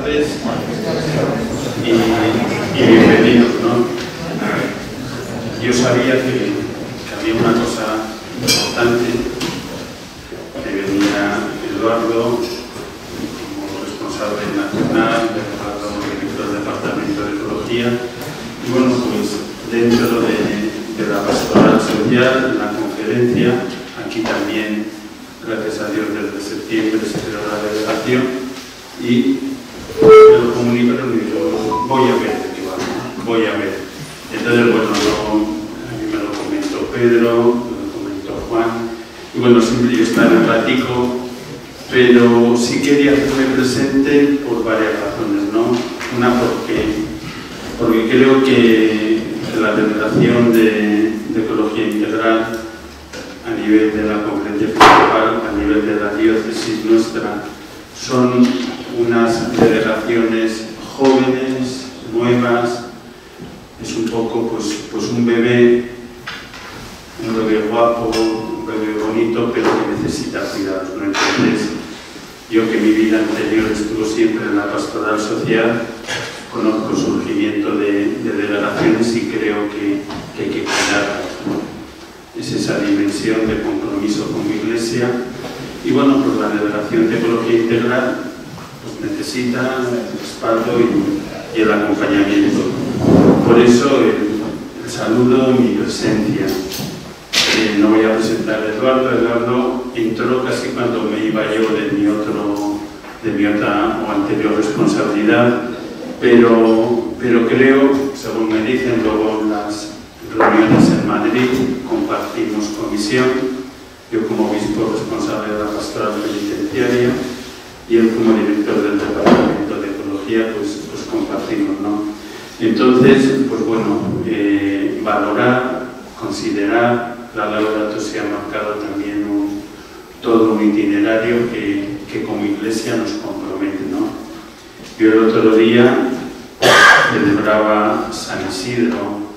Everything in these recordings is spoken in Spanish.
tardes y bienvenidos, ¿no? Yo sabía que había una cosa importante, que venía Eduardo como responsable nacional, Eduardo director del Departamento de Ecología, y bueno, pues dentro de la pastoral social, la conferencia, aquí también, gracias a Dios, desde septiembre se creó la delegación y los comunicadores me dijeron, voy a ver de qué va, voy a ver. Entonces, bueno, a mí me lo comentó Pedro, me lo comentó Juan, y bueno, siempre yo estaba en el ratico, pero sí quería hacerme presente por varias razones, ¿no? Una porque creo que la delegación de Ecología Integral a nivel de la conferencia episcopal, a nivel de la diócesis nuestra, son unas delegaciones jóvenes, nuevas, es un poco pues un bebé guapo, un bebé bonito, pero que necesita cuidados, ¿no? Entonces, yo que mi vida anterior estuvo siempre en la pastoral social, conozco el surgimiento de delegaciones y creo que hay que cuidarlas, ¿no? Es esa dimensión de compromiso con mi iglesia y bueno, pues la delegación de Ecología Integral pues necesita el respaldo y el acompañamiento. Por eso el saludo y mi presencia. No voy a presentar a Eduardo. Eduardo entró casi cuando me iba yo de mi otra o anterior responsabilidad, pero creo, según me dicen luego en las reuniones en Madrid, compartimos comisión, yo como obispo responsable de la pastoral penitenciaria y él como director del Departamento de Ecología, pues compartimos, ¿no? Entonces, pues bueno, valorar, considerar, la Laudato se ha marcado también todo un itinerario que como iglesia nos compromete, ¿no? Yo el otro día celebraba San Isidro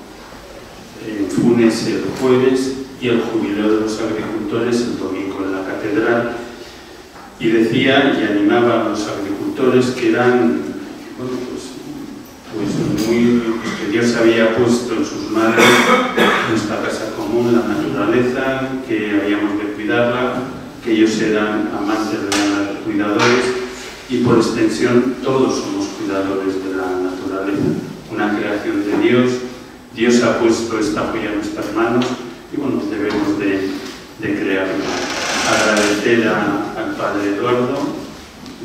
en Funes el jueves y el jubileo de los agricultores el domingo en la catedral, y decía y animaba a los agricultores que eran, bueno, pues muy, que Dios había puesto en sus manos nuestra casa común, la naturaleza, que habíamos de cuidarla, que ellos eran amantes de la cuidadores y por extensión todos somos cuidadores de la naturaleza, una creación de Dios. Dios ha puesto esta joya en nuestras manos y bueno, debemos de crearla. Agradecer al padre Eduardo.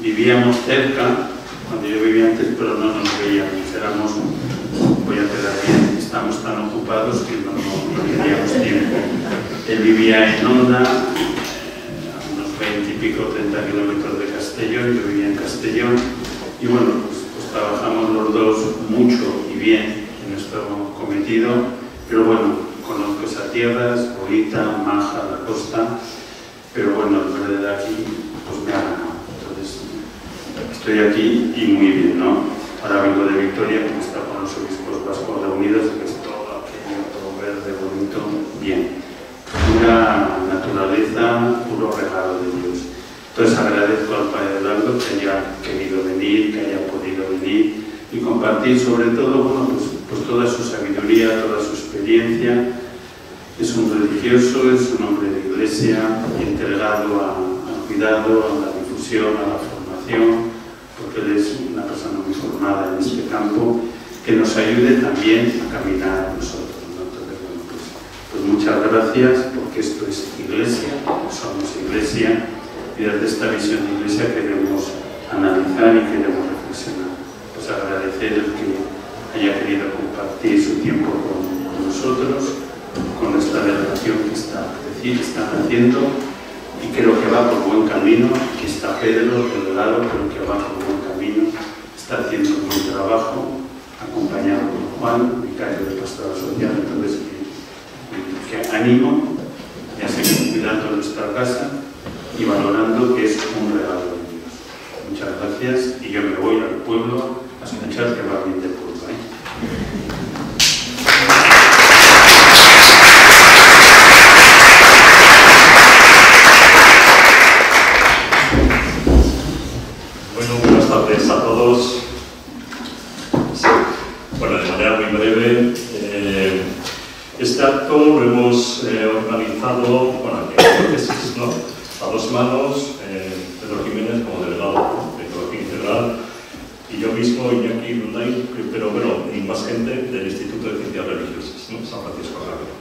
Vivíamos cerca, cuando yo vivía antes, pero no nos veíamos. Éramos, voy a quedar bien, estamos tan ocupados que no teníamos tiempo. Él vivía en Onda, a unos 20 y pico, 30 kilómetros de Castellón, yo vivía en Castellón, y bueno, pues trabajamos los dos mucho y bien en nuestro cometido, pero bueno, conozco esas tierras, bonita, Maja, la costa, pero bueno, el verde de aquí pues me ha ganado. Entonces estoy aquí y muy bien, ¿no? Ahora vengo de Victoria, como está con los obispos vascos reunidos, que es todo aquello, todo verde, bonito, bien. Pura naturaleza, puro regalo de Dios. Entonces agradezco al padre Eduardo que haya querido venir, que haya podido venir y compartir sobre todo, bueno, pues toda su sabiduría, toda su experiencia. Es un religioso, es un hombre de iglesia, entregado al cuidado, a la difusión, a la formación, porque él es una persona muy formada en este campo, que nos ayude también a caminar nosotros, ¿no? Entonces, bueno, pues muchas gracias, porque esto es iglesia, somos iglesia, y desde esta visión de iglesia queremos analizar y queremos reflexionar. Pues agradecer el que haya querido compartir su tiempo con nosotros, con esta delegación que están haciendo, y creo que va por buen camino. Aquí está Pedro, del lado, creo que va por buen camino, está haciendo un buen trabajo, acompañado por Juan, vicario de Pastoral Social. Entonces, que ánimo, ya seguir cuidando nuestra casa y valorando que es un regalo de Dios. Muchas gracias, y yo me voy al pueblo a escuchar que va bien de pueblo, Bueno, buenas tardes a todos. a dos manos, Pedro Jiménez como delegado de Ecología Integral, y yo mismo, Iñaki Lunay, pero bueno, y más gente del Instituto de Ciencias Religiosas, ¿no? San Francisco Javier.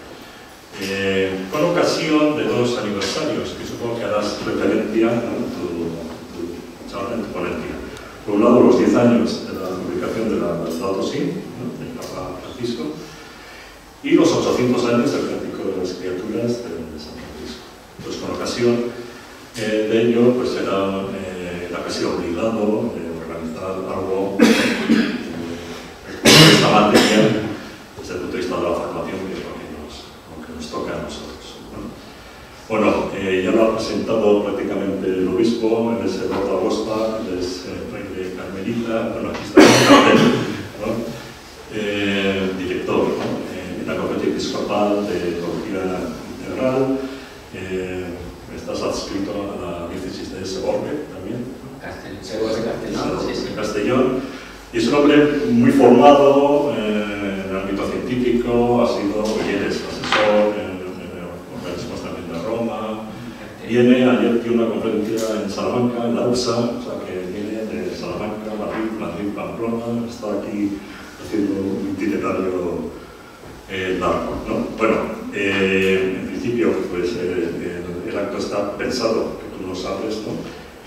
Con ocasión de dos aniversarios, que supongo que harás referencia, ¿no? en tu ponencia. Por un lado, los 10 años de la publicación de la Laudato Si, ¿no? del Papa Francisco, y los 800 años del Cántico de las Criaturas de San Francisco. Pues con ocasión de ello, pues era casi obligado organizar algo de esta materia desde el punto de vista de la formación, que es lo que nos toca a nosotros, ¿no? Bueno, ya lo ha presentado prácticamente el obispo, él es Eduardo Agosta, él es fraile carmelita, bueno, aquí está el cartel, ¿no? Director, ¿no? En la Conferencia Episcopal de Teología Integral, estás adscrito a la diócesis de Segorbe también, de Castellón, y es un hombre muy formado en el ámbito científico, ha sido, eres asesor en organismos también de Roma, ayer dio una conferencia en Salamanca, en la UPSA, o sea que viene de Salamanca, Madrid, Pamplona, está aquí haciendo un itinerario largo, ¿no? Bueno, en principio, pues el acto está pensado, que tú lo sabes, ¿no?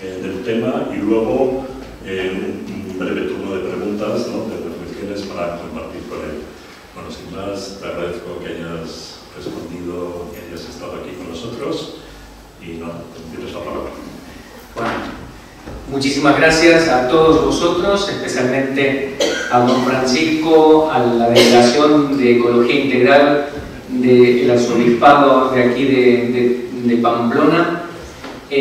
Del tema, y luego un breve turno de preguntas, ¿no? De reflexiones para compartir con él. Bueno, sin más, te agradezco que hayas respondido, que hayas estado aquí con nosotros, y nada, tienes la palabra. Bueno, muchísimas gracias a todos vosotros, especialmente a don Francisco, a la Delegación de Ecología Integral del Arzobispado de aquí de Pamplona,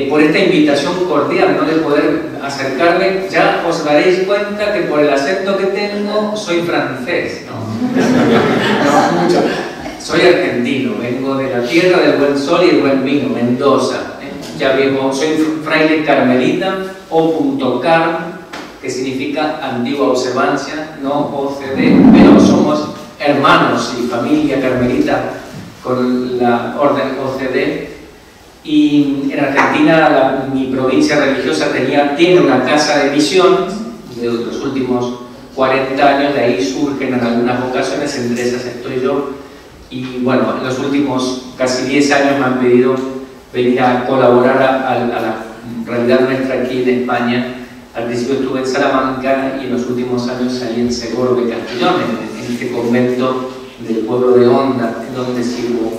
por esta invitación cordial, ¿no? De poder acercarme. Ya os daréis cuenta que por el acento que tengo soy francés, ¿no? No mucho. Soy argentino, vengo de la tierra del buen sol y el buen vino, Mendoza. Ya vivo, soy fraile carmelita, O.Carm, que significa antigua observancia, no OCD, pero somos hermanos y familia carmelita con la orden OCD. Y en Argentina mi provincia religiosa tiene una casa de misión de los últimos 40 años, de ahí surgen en algunas vocaciones, entre esas estoy yo. Y bueno, en los últimos casi 10 años me han pedido venir a colaborar a la realidad nuestra aquí en España. Al principio estuve en Salamanca y en los últimos años salí en Segorbe, Castellón, en este convento del pueblo de Honda, donde sirvo,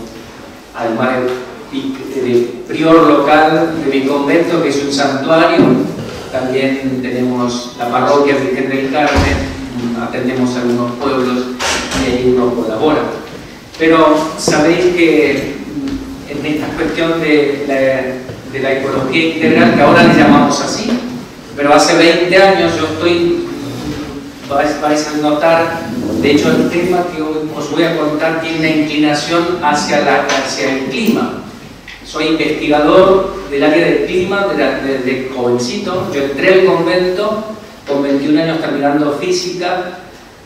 además de prior local de mi convento, que es un santuario. También tenemos la parroquia Virgen del Carmen, atendemos a algunos pueblos y ahí uno colabora. Pero sabéis que en esta cuestión de la ecología integral, que ahora le llamamos así, pero hace 20 años yo vais a notar, de hecho el tema que os voy a contar tiene una inclinación hacia el clima. Soy investigador del área del clima desde jovencito. Yo entré al convento con 21 años terminando física.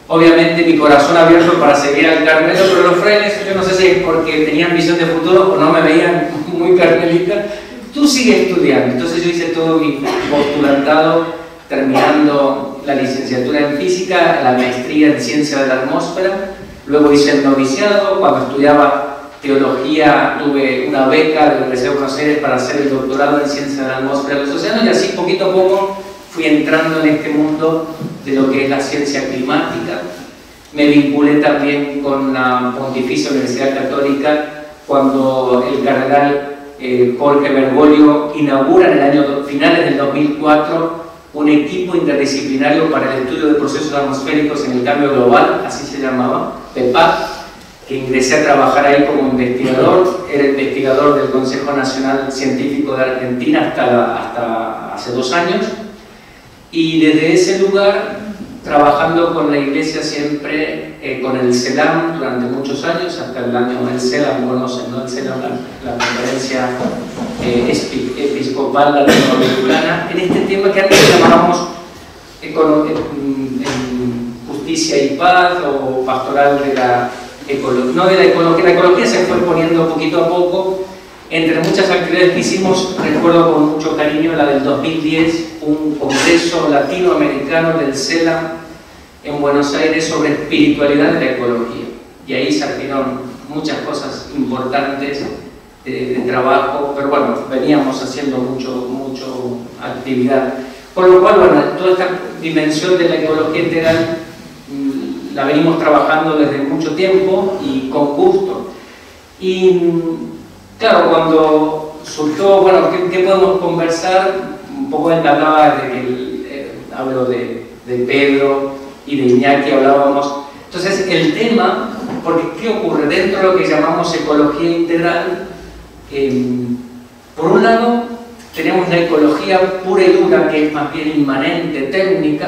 Obviamente mi corazón abierto para seguir al Carmelo, pero los frailes, yo no sé si es porque tenían visión de futuro o no me veían muy carmelita. Tú sigues estudiando. Entonces yo hice todo mi postulantado terminando la licenciatura en física, la maestría en ciencia de la atmósfera. Luego hice el noviciado. Cuando estudiaba teología tuve una beca de la Universidad de Buenos Aires para hacer el doctorado en ciencia de la atmósfera de los océanos, y así poquito a poco fui entrando en este mundo de lo que es la ciencia climática. Me vinculé también con la Pontificia Universidad Católica cuando el cardenal Jorge Bergoglio inaugura en el año finales del 2004 un equipo interdisciplinario para el estudio de procesos atmosféricos en el cambio global, así se llamaba, PEPAC, que ingresé a trabajar ahí como investigador. Era investigador del Consejo Nacional Científico de Argentina hasta hace 2 años, y desde ese lugar, trabajando con la Iglesia siempre, con el CELAM durante muchos años, hasta el año del CELAM, conocen, ¿no? El CELAM, la conferencia episcopal latinoamericana, en este tema que antes llamábamos justicia y paz, o pastoral de la ecología. No de la ecología se fue poniendo poquito a poco, Entre muchas actividades que hicimos, recuerdo con mucho cariño la del 2010, un congreso latinoamericano del CELAM en Buenos Aires sobre espiritualidad de la ecología. Y ahí salieron muchas cosas importantes de trabajo, pero bueno, veníamos haciendo mucho actividad. Por lo cual, bueno, toda esta dimensión de la ecología integral la venimos trabajando desde mucho tiempo y con gusto. Y claro, cuando surgió, bueno, ¿qué podemos conversar? Un poco hablaba de que hablo de Pedro y de Iñaki, hablábamos. Entonces, el tema, porque ¿qué ocurre? Dentro de lo que llamamos ecología integral, por un lado, tenemos la ecología pura y dura, que es más bien inmanente, técnica,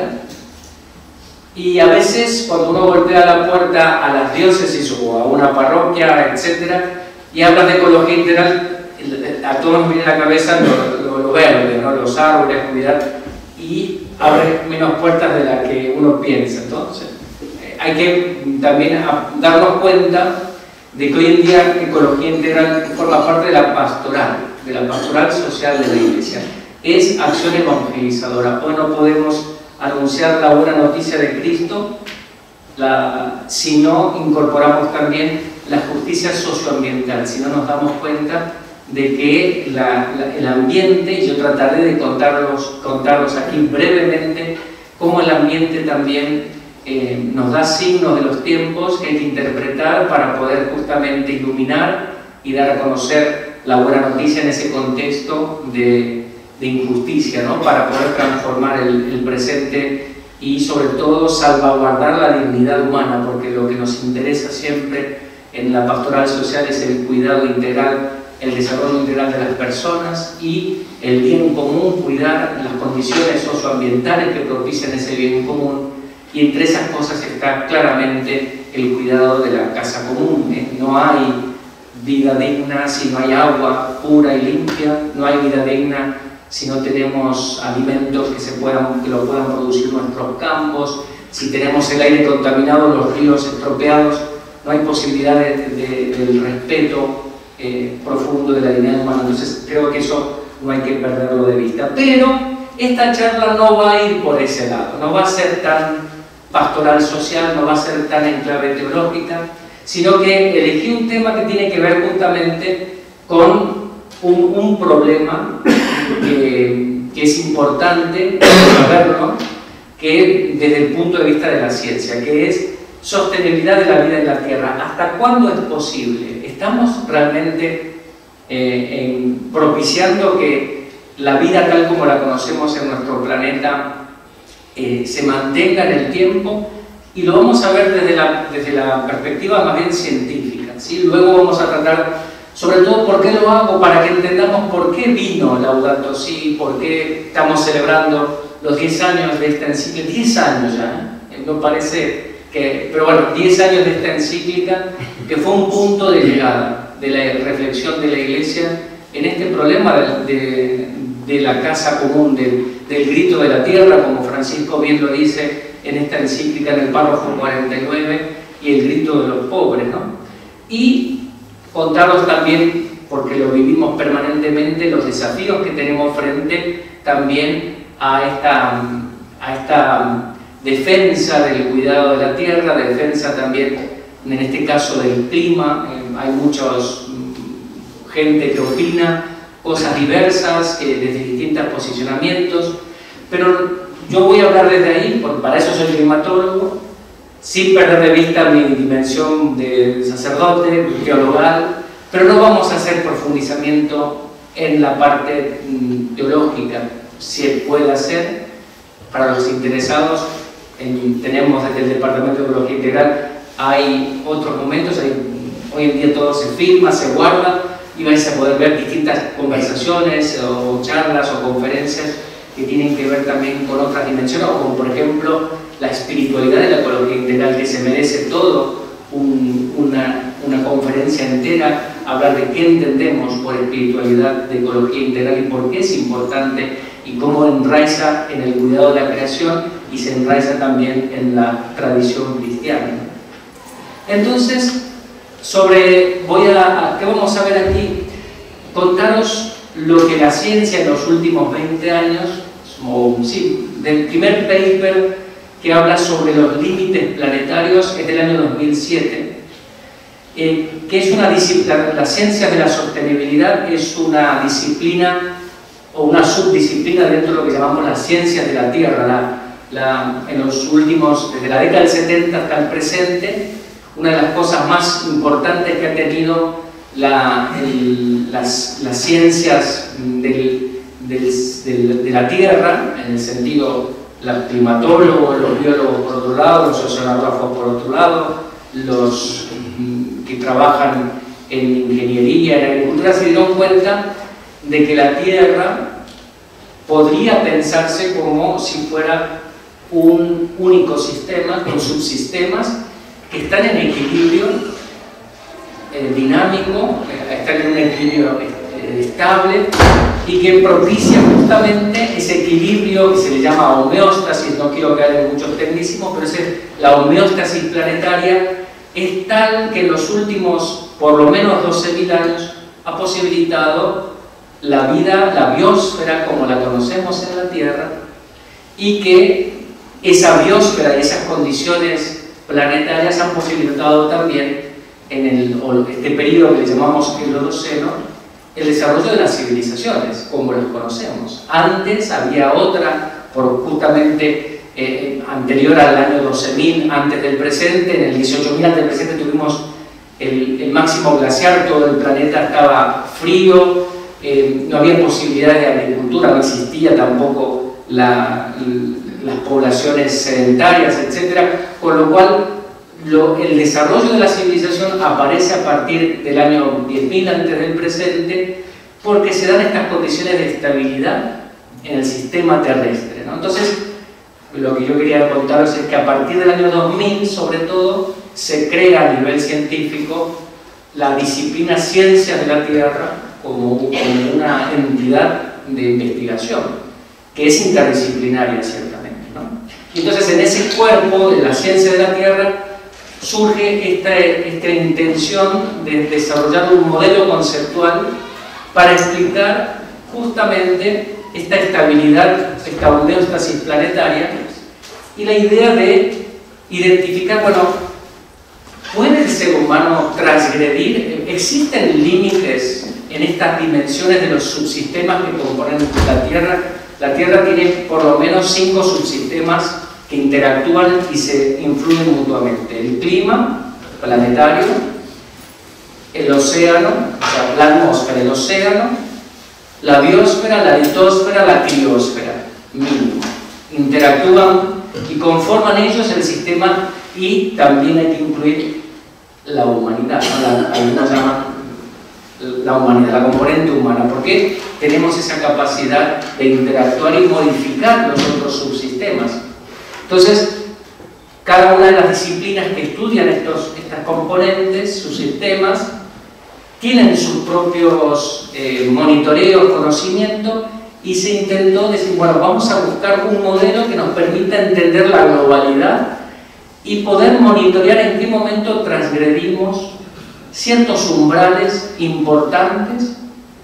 y a veces cuando uno golpea la puerta a las diócesis o a una parroquia, etcétera, y habla de ecología integral, a todos nos viene a la cabeza lo verde, ¿no? Los árboles, cuidar, y abre menos puertas de las que uno piensa. Entonces, hay que también darnos cuenta de que hoy en día ecología integral forma parte de la pastoral social de la Iglesia. Es acción evangelizadora. Hoy no podemos anunciar la buena noticia de Cristo si no incorporamos también la justicia socioambiental, si no nos damos cuenta de que el ambiente, y yo trataré de contarlos aquí brevemente, cómo el ambiente también nos da signos de los tiempos que hay que interpretar para poder justamente iluminar y dar a conocer la buena noticia en ese contexto de injusticia, ¿no? Para poder transformar el presente y sobre todo salvaguardar la dignidad humana, porque lo que nos interesa siempre en la pastoral social es el cuidado integral, el desarrollo integral de las personas y el bien común, cuidar las condiciones socioambientales que propician ese bien común, y entre esas cosas está claramente el cuidado de la casa común. No hay vida digna si no hay agua pura y limpia, no hay vida digna si no tenemos alimentos que lo puedan producir nuestros campos, si tenemos el aire contaminado, los ríos estropeados, no hay posibilidad del respeto profundo de la dignidad humana. Entonces creo que eso no hay que perderlo de vista. Pero esta charla no va a ir por ese lado, no va a ser tan pastoral social, no va a ser tan en clave teológica, sino que elegí un tema que tiene que ver justamente con un problema que es importante saberlo, que desde el punto de vista de la ciencia, que es sostenibilidad de la vida en la Tierra. ¿Hasta cuándo es posible? ¿Estamos realmente propiciando que la vida tal como la conocemos en nuestro planeta se mantenga en el tiempo? Y lo vamos a ver desde la perspectiva más bien científica, ¿sí? Luego vamos a tratar sobre todo por qué lo hago, para que entendamos por qué vino Laudato Si, por qué estamos celebrando los 10 años de esta encíclica. 10 años ya, no parece que, pero bueno, 10 años de esta encíclica, que fue un punto de llegada de la reflexión de la Iglesia en este problema de la casa común, del grito de la tierra, como Francisco bien lo dice en esta encíclica, en el párrafo 49, y el grito de los pobres, ¿no? Y contaros también, porque lo vivimos permanentemente, los desafíos que tenemos frente también a esta defensa del cuidado de la tierra, defensa también, en este caso, del clima. Hay mucha gente que opina cosas diversas, desde distintos posicionamientos, pero yo voy a hablar desde ahí, porque para eso soy climatólogo, sin perder de vista mi dimensión de sacerdote, teologal, pero no vamos a hacer profundizamiento en la parte teológica. Si puede hacer, para los interesados, tenemos desde el Departamento de Teología Integral, hay otros momentos, hoy en día todo se filma, se guarda, y vais a poder ver distintas conversaciones o charlas o conferencias que tienen que ver también con otras dimensiones, como por ejemplo la espiritualidad de la ecología integral, que se merece todo una conferencia entera, hablar de qué entendemos por espiritualidad de ecología integral y por qué es importante y cómo enraiza en el cuidado de la creación y se enraiza también en la tradición cristiana. Entonces, ¿qué vamos a ver aquí? contaros lo que la ciencia en los últimos 20 años, o sí, del primer paper que habla sobre los límites planetarios es del año 2007, que es una disciplina, la ciencia de la sostenibilidad es una disciplina o una subdisciplina dentro de lo que llamamos las ciencias de la Tierra. En los últimos, desde la década del 70 hasta el presente, una de las cosas más importantes que ha tenido las ciencias de la Tierra, en el sentido, los climatólogos, los biólogos por otro lado, los oceanógrafos por otro lado, los que trabajan en ingeniería, en agricultura, se dieron cuenta de que la Tierra podría pensarse como si fuera un único sistema con subsistemas que están en equilibrio dinámico, están en un equilibrio estable y que propicia justamente ese equilibrio que se le llama homeostasis. No quiero caer en muchos tecnicismos, pero la homeostasis planetaria es tal que en los últimos por lo menos 12.000 años ha posibilitado la vida, la biosfera como la conocemos en la Tierra, y que esa biosfera y esas condiciones planetarias han posibilitado también en este periodo que le llamamos el Holoceno, el desarrollo de las civilizaciones como las conocemos. Antes había otra, justamente anterior al año 12.000 antes del presente, en el 18.000 antes del presente tuvimos el máximo glaciar, todo el planeta estaba frío, no había posibilidades de agricultura, no existía tampoco las poblaciones sedentarias, etc. Con lo cual el desarrollo de la civilización aparece a partir del año 10.000 antes del presente, porque se dan estas condiciones de estabilidad en el sistema terrestre, ¿no? Entonces, lo que yo quería contaros es que a partir del año 2000, sobre todo, se crea a nivel científico la disciplina Ciencias de la Tierra como una entidad de investigación, que es interdisciplinaria, ciertamente, ¿no? Y entonces, en ese cuerpo de la ciencia de la Tierra surge esta intención de desarrollar un modelo conceptual para explicar justamente esta estabilidad, esta homeostasis planetaria, y la idea de identificar, bueno, ¿puede el ser humano transgredir? ¿Existen límites en estas dimensiones de los subsistemas que componen la Tierra? La Tierra tiene por lo menos 5 subsistemas que interactúan y se influyen mutuamente: el clima planetario, el océano, o sea, la atmósfera, el océano, la biosfera, la litosfera, la criosfera, mínimo. Interactúan y conforman ellos el sistema, y también hay que incluir la humanidad, ¿no? Algunos llaman la humanidad, la componente humana, porque tenemos esa capacidad de interactuar y modificar los otros subsistemas. Entonces, cada una de las disciplinas que estudian estas componentes, sus sistemas, tienen sus propios monitoreos, conocimientos, y se intentó decir, bueno, vamos a buscar un modelo que nos permita entender la globalidad y poder monitorear en qué momento transgredimos ciertos umbrales importantes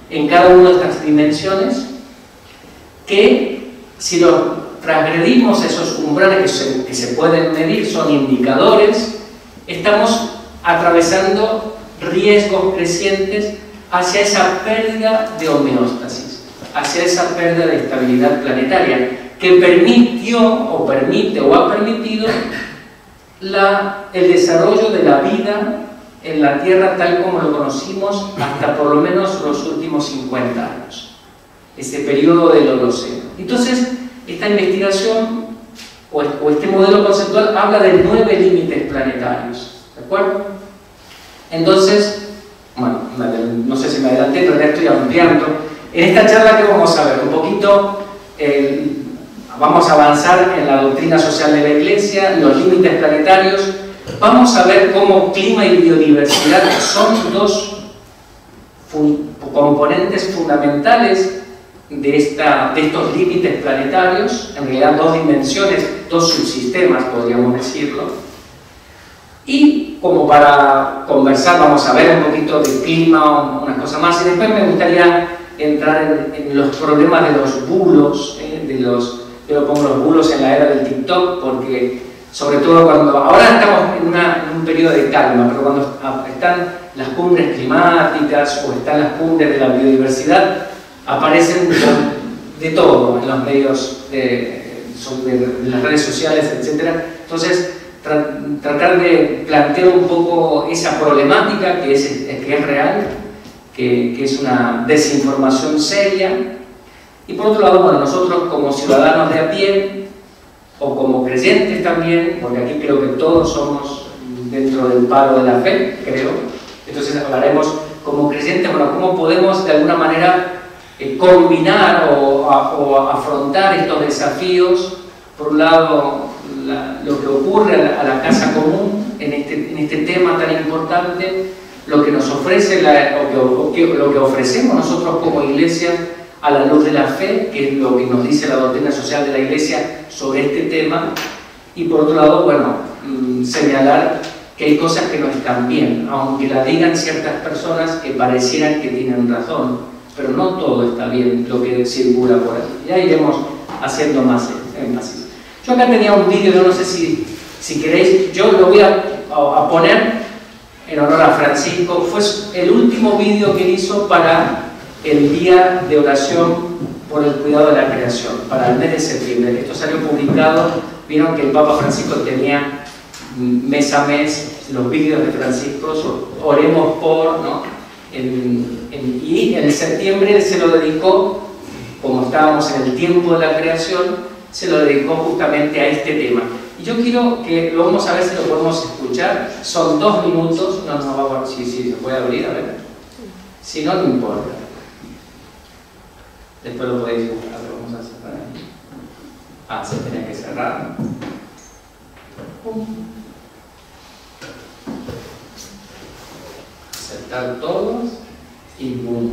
en cada una de estas dimensiones, que si los transgredimos, esos umbrales que se pueden medir, son indicadores, estamos atravesando riesgos crecientes hacia esa pérdida de homeostasis, hacia esa pérdida de estabilidad planetaria, que permitió o permite o ha permitido el desarrollo de la vida en la Tierra tal como lo conocimos hasta por lo menos los últimos 50 años, ese periodo del Holoceno. Entonces, esta investigación o este modelo conceptual habla de 9 límites planetarios, ¿de acuerdo? Entonces, bueno, no sé si me adelanté, pero ya estoy ampliando. En esta charla, ¿qué vamos a ver? Un poquito, vamos a avanzar en la doctrina social de la Iglesia, los límites planetarios. Vamos a ver cómo clima y biodiversidad son 2 componentes fundamentales de estos límites planetarios, en realidad 2 dimensiones, 2 subsistemas, podríamos decirlo. Y como para conversar, vamos a ver un poquito de clima, unas cosas más, y después me gustaría entrar en los problemas de los bulos, yo pongo los bulos en la era del TikTok, porque sobre todo cuando, ahora estamos en un periodo de calma, pero cuando están las cumbres climáticas o están las cumbres de la biodiversidad, aparecen de todo en los medios, de las redes sociales, etc. Entonces, tratar de plantear un poco esa problemática que es real, que es una desinformación seria. Y por otro lado, bueno, nosotros como ciudadanos de a pie, o como creyentes también, porque aquí creo que todos somos dentro del palo de la fe, creo, entonces hablaremos como creyentes, bueno, cómo podemos de alguna manera combinar o afrontar estos desafíos. Por un lado, lo que ocurre a la casa común en este tema tan importante, lo que nos ofrece, lo que ofrecemos nosotros como iglesia a la luz de la fe, que es lo que nos dice la doctrina social de la iglesia sobre este tema, y por otro lado, bueno, señalar que hay cosas que no están bien, aunque la digan ciertas personas que parecieran que tienen razón, pero no todo está bien lo que circula por ahí. Ya iremos haciendo más énfasis. Yo acá tenía un vídeo, yo no sé si queréis, yo lo voy a poner en honor a Francisco. Fue el último vídeo que hizo para el Día de Oración por el Cuidado de la Creación, para el mes de septiembre. Esto salió publicado, vieron que el Papa Francisco tenía mes a mes los vídeos de Francisco, oremos por, ¿no? Y en septiembre se lo dedicó, como estábamos en el tiempo de la creación, se lo dedicó justamente a este tema. Y yo quiero que lo vamos a ver si lo podemos escuchar. Son 2 minutos, no nos va a... Sí, se puede abrir, a ver. Si no, no importa. Después lo podéis buscar, lo vamos a cerrar aquí. Ah, se tenía que cerrar. Aceptar todos y boom.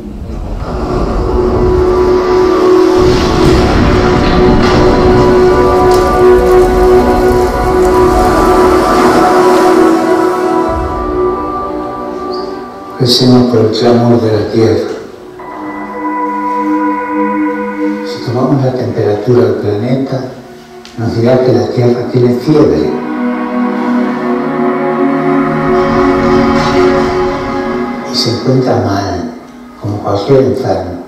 Recemos por el clamor de la tierra. Si tomamos la temperatura del planeta, nos dirá que la tierra tiene fiebre. Y se encuentra mal, como cualquier enfermo.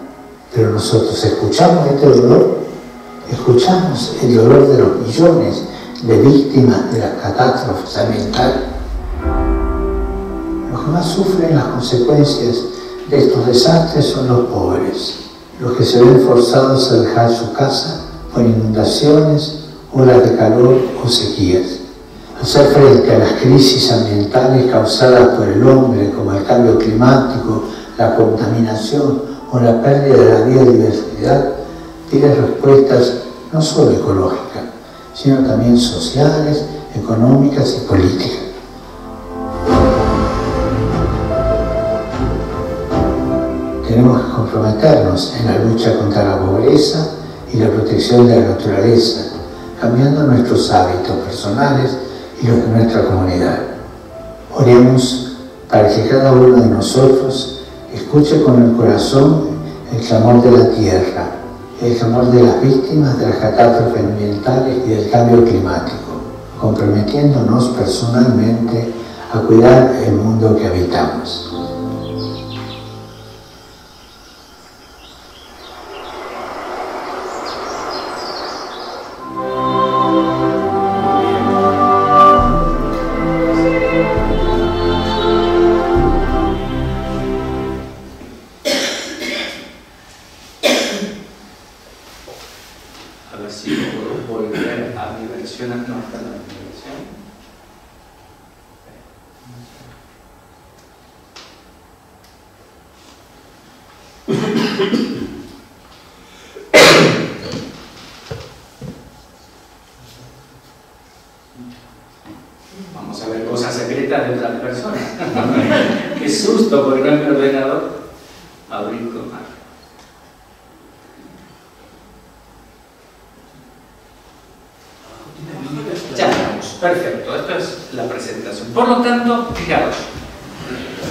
Pero nosotros escuchamos este dolor, escuchamos el dolor de los millones de víctimas de las catástrofes ambientales. Los que más sufren las consecuencias de estos desastres son los pobres, los que se ven forzados a dejar su casa por inundaciones, olas de calor o sequías. Hacer frente a las crisis ambientales causadas por el hombre, como el cambio climático, la contaminación o la pérdida de la biodiversidad, pide respuestas no solo ecológicas, sino también sociales, económicas y políticas. Tenemos que comprometernos en la lucha contra la pobreza y la protección de la naturaleza, cambiando nuestros hábitos personales y los de nuestra comunidad. Oremos para que cada uno de nosotros escuche con el corazón el clamor de la tierra, el clamor de las víctimas de las catástrofes ambientales y del cambio climático, comprometiéndonos personalmente a cuidar el mundo que habitamos. Vamos a ver cosas secretas de otras personas. Qué susto, porque no es mi ordenador. Abrir con más. Ya estamos. Perfecto. Esto es la presentación. Por lo tanto, fijaros,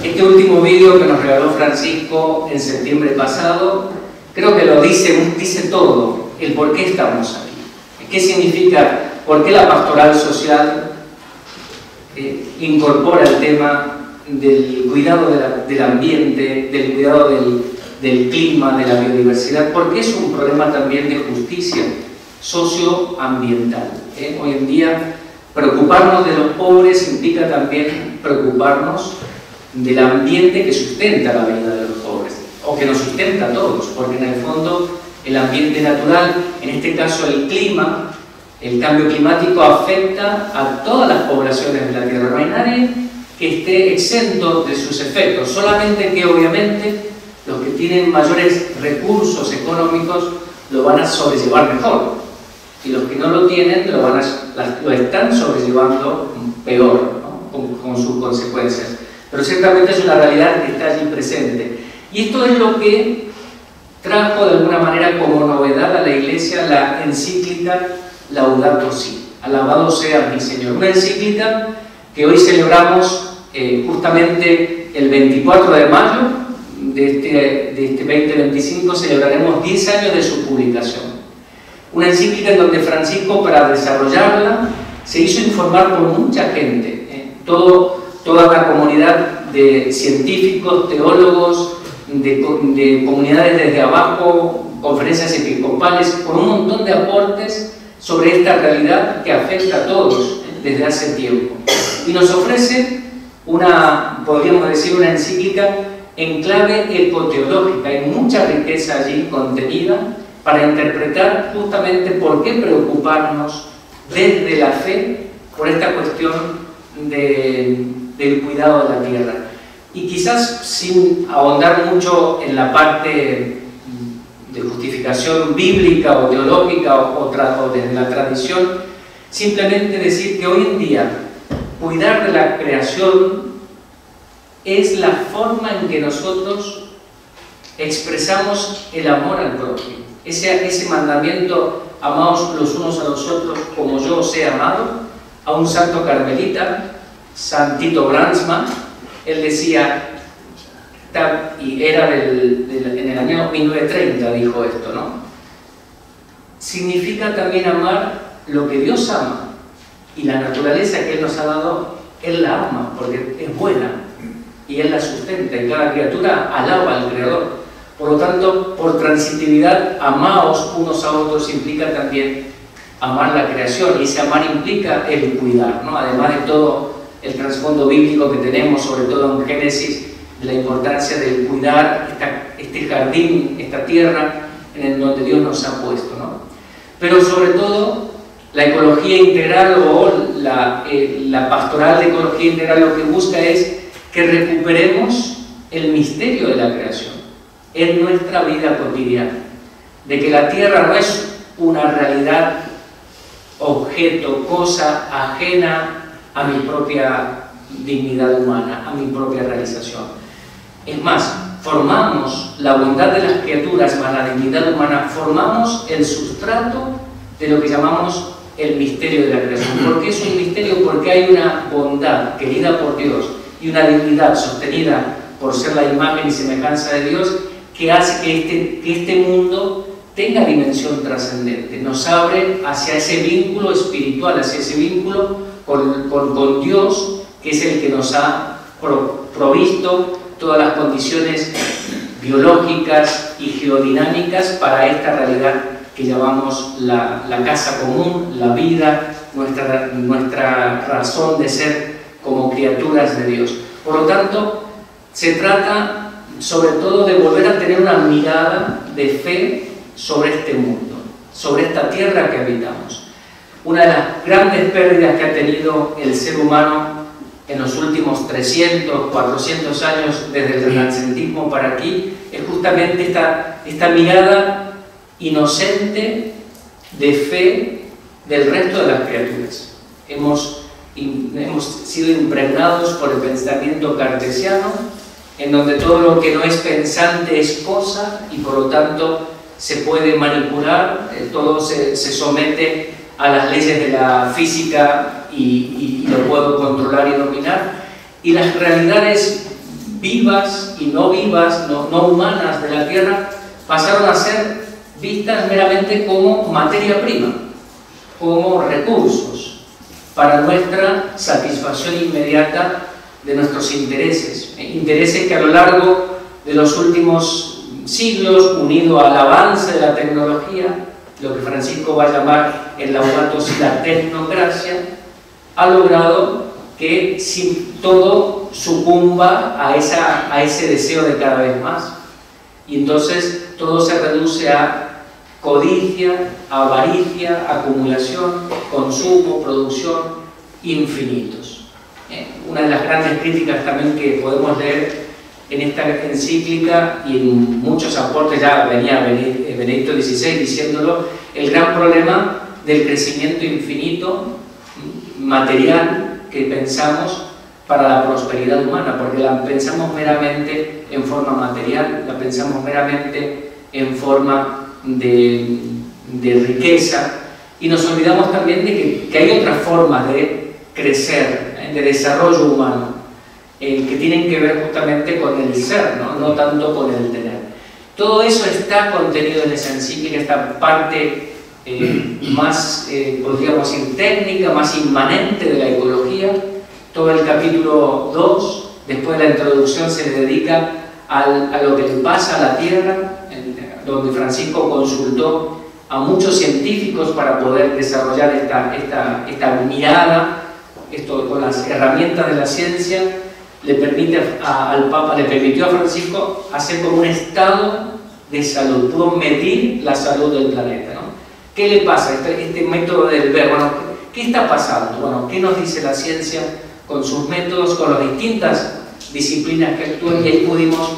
este último vídeo que nos regaló Francisco en septiembre pasado, creo que lo dice todo, el por qué estamos aquí. ¿Qué significa? ¿Por qué la pastoral social incorpora el tema del cuidado del ambiente, del cuidado del clima, de la biodiversidad? Porque es un problema también de justicia socioambiental. Hoy en día, preocuparnos de los pobres implica también preocuparnos del ambiente que sustenta la vida de los pobres, o que nos sustenta a todos, porque en el fondo el ambiente natural, en este caso el clima, el cambio climático afecta a todas las poblaciones de la Tierra. No hay nadie que esté exento de sus efectos, solamente que obviamente los que tienen mayores recursos económicos lo van a sobrellevar mejor, y los que no lo tienen lo están sobrellevando peor, ¿no? con sus consecuencias. Pero ciertamente es una realidad que está allí presente. Y esto es lo que trajo de alguna manera como novedad a la Iglesia la encíclica Laudato Si, alabado sea mi Señor. Una encíclica que hoy celebramos justamente el 24 de mayo de este 2025, celebraremos 10 años de su publicación. Una encíclica en donde Francisco, para desarrollarla, se hizo informar por mucha gente, toda la comunidad de científicos, teólogos, de comunidades desde abajo, conferencias episcopales, con un montón de aportes sobre esta realidad que afecta a todos desde hace tiempo. Y nos ofrece podríamos decir, una encíclica en clave ecoteológica. Hay mucha riqueza allí contenida para interpretar justamente por qué preocuparnos desde la fe por esta cuestión del cuidado de la tierra. Y quizás sin ahondar mucho en la parte de justificación bíblica o teológica o desde la tradición, simplemente decir que hoy en día cuidar de la creación es la forma en que nosotros expresamos el amor al prójimo. Ese mandamiento, amaos los unos a los otros como yo os he amado, a un santo carmelita, Santito Brandsma, él decía, y era en el año 1930 dijo esto, ¿no? Significa también amar lo que Dios ama, y la naturaleza que Él nos ha dado, Él la ama, porque es buena, y Él la sustenta, y cada criatura alaba al Creador. Por lo tanto, por transitividad, amaos unos a otros implica también amar la creación, y ese amar implica el cuidar, ¿no? Además de todo el trasfondo bíblico que tenemos, sobre todo en Génesis, de la importancia de cuidar este jardín, esta tierra en donde Dios nos ha puesto, ¿no? Pero sobre todo, la ecología integral o la pastoral de ecología integral lo que busca es que recuperemos el misterio de la creación en nuestra vida cotidiana, de que la tierra no es una realidad, objeto, cosa ajena a mi propia dignidad humana, a mi propia realización. Es más, formamos la bondad de las criaturas más la dignidad humana, formamos el sustrato de lo que llamamos el misterio de la creación. ¿Por qué es un misterio? Porque hay una bondad querida por Dios y una dignidad sostenida por ser la imagen y semejanza de Dios que hace que este mundo tenga dimensión trascendente, nos abre hacia ese vínculo espiritual, hacia ese vínculo con Dios, que es el que nos ha provisto todas las condiciones biológicas y geodinámicas para esta realidad que llamamos la casa común, la vida, nuestra razón de ser como criaturas de Dios. Por lo tanto, se trata sobre todo de volver a tener una mirada de fe sobre este mundo, sobre esta tierra que habitamos. Una de las grandes pérdidas que ha tenido el ser humano en los últimos 300, 400 años desde el renacentismo para aquí es justamente esta mirada inocente de fe del resto de las criaturas. Hemos sido impregnados por el pensamiento cartesiano, en donde todo lo que no es pensante es cosa y por lo tanto se puede manipular, todo se somete a las leyes de la física y lo puedo controlar y dominar, y las realidades vivas y no vivas, no humanas de la Tierra, pasaron a ser vistas meramente como materia prima, como recursos para nuestra satisfacción inmediata de nuestros intereses, intereses que a lo largo de los últimos siglos, unido al avance de la tecnología, lo que Francisco va a llamar en Laudato Si la tecnocracia, ha logrado que todo sucumba a ese deseo de cada vez más. Y entonces todo se reduce a codicia, avaricia, acumulación, consumo, producción, infinitos. Una de las grandes críticas también que podemos leer en esta encíclica y en muchos aportes, ya venía Benedicto XVI diciéndolo, el gran problema del crecimiento infinito material que pensamos para la prosperidad humana, porque la pensamos meramente en forma material, la pensamos meramente en forma de riqueza, y nos olvidamos también de que hay otras formas de crecer, de desarrollo humano, que tienen que ver justamente con el ser, no tanto con el tener. Todo eso está contenido en esa encíclica, esta parte más, podríamos decir, técnica, más inmanente de la ecología. Todo el capítulo 2, después de la introducción, se le dedica a lo que le pasa a la Tierra, donde Francisco consultó a muchos científicos para poder desarrollar esta mirada. Esto, con las herramientas de la ciencia, le permitió a Francisco hacer como un estado de salud, pudo medir la salud del planeta, ¿no? ¿Qué le pasa? Este método del ver, bueno, ¿qué está pasando? Bueno, ¿qué nos dice la ciencia con sus métodos, con las distintas disciplinas que actúan? Y ahí pudimos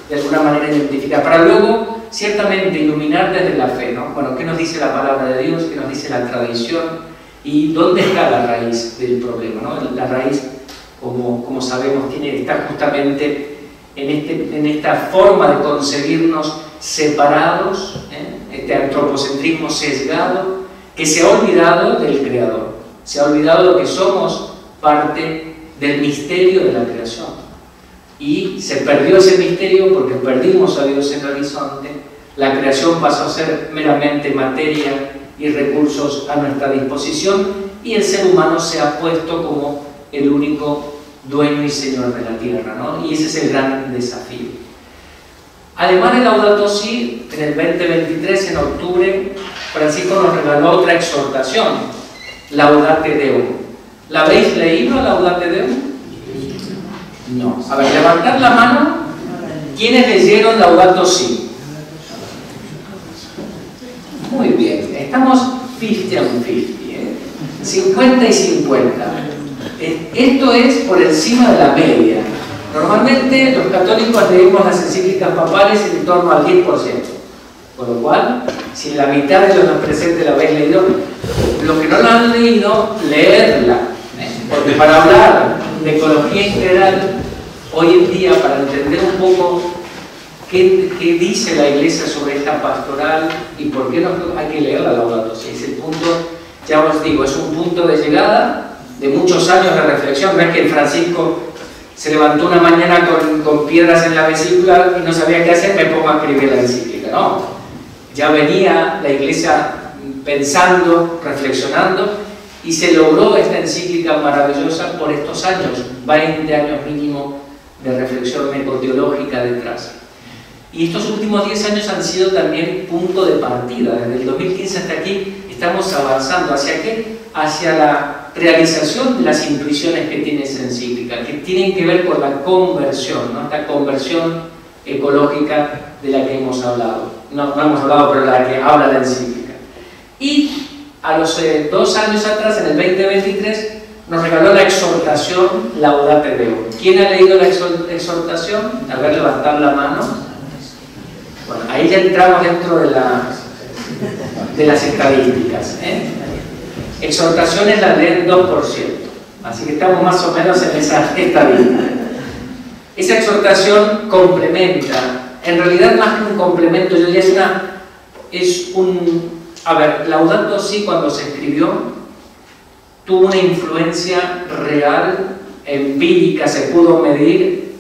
de alguna manera identificar, para luego ciertamente iluminar desde la fe, ¿no? Bueno, ¿qué nos dice la palabra de Dios? ¿Qué nos dice la tradición? ¿Y dónde está la raíz del problema, ¿no? La raíz, como sabemos, está justamente en esta forma de concebirnos separados, este antropocentrismo sesgado, que se ha olvidado del Creador, se ha olvidado de que somos parte del misterio de la creación. Y se perdió ese misterio porque perdimos a Dios en el horizonte, la creación pasó a ser meramente materia y recursos a nuestra disposición, y el ser humano se ha puesto como el único dueño y señor de la tierra, ¿no? Y ese es el gran desafío. Además de Laudato Si, en el 2023, en octubre, Francisco nos regaló otra exhortación, Laudate Deum. ¿La habéis leído, Laudate Deum? No. A ver, levantad la mano. ¿Quiénes leyeron Laudato Si? Muy bien, estamos 50 and 50, 50 y 50. Esto es por encima de la media. Normalmente los católicos leemos las encíclicas papales en torno al 10%. Con lo cual, si la mitad de los presentes la habéis leído, los que no la han leído, leerla. Porque para hablar de ecología integral, hoy en día, para entender un poco qué dice la Iglesia sobre esta pastoral y por qué hay que leer la Laudato Si. Es el punto, ya os digo, es un punto de llegada de muchos años de reflexión. No es que Francisco se levantó una mañana con piedras en la vesícula y no sabía qué hacer, me pongo a escribir la encíclica. No, ya venía la Iglesia pensando, reflexionando, y se logró esta encíclica maravillosa por estos años, 20 años mínimo de reflexión mecoteológica detrás. Y estos últimos 10 años han sido también punto de partida. Desde el 2015 hasta aquí estamos avanzando. ¿Hacia qué? Hacia la realización de las intuiciones que tiene esa encíclica, que tienen que ver con la conversión, ¿no? Esta conversión ecológica de la que hemos hablado. No hemos hablado, pero la que habla la encíclica. Y a los 2 años atrás, en el 2023, nos regaló la exhortación Laudate Deum. ¿Quién ha leído la exhortación? A ver, levantar la mano. Bueno, ahí ya entramos dentro de las estadísticas. Exhortación es la del 2%. Así que estamos más o menos en esa estadística. Esa exhortación complementa, en realidad más que un complemento, yo diría es a ver, Laudato Si cuando se escribió tuvo una influencia real, empírica, se pudo medir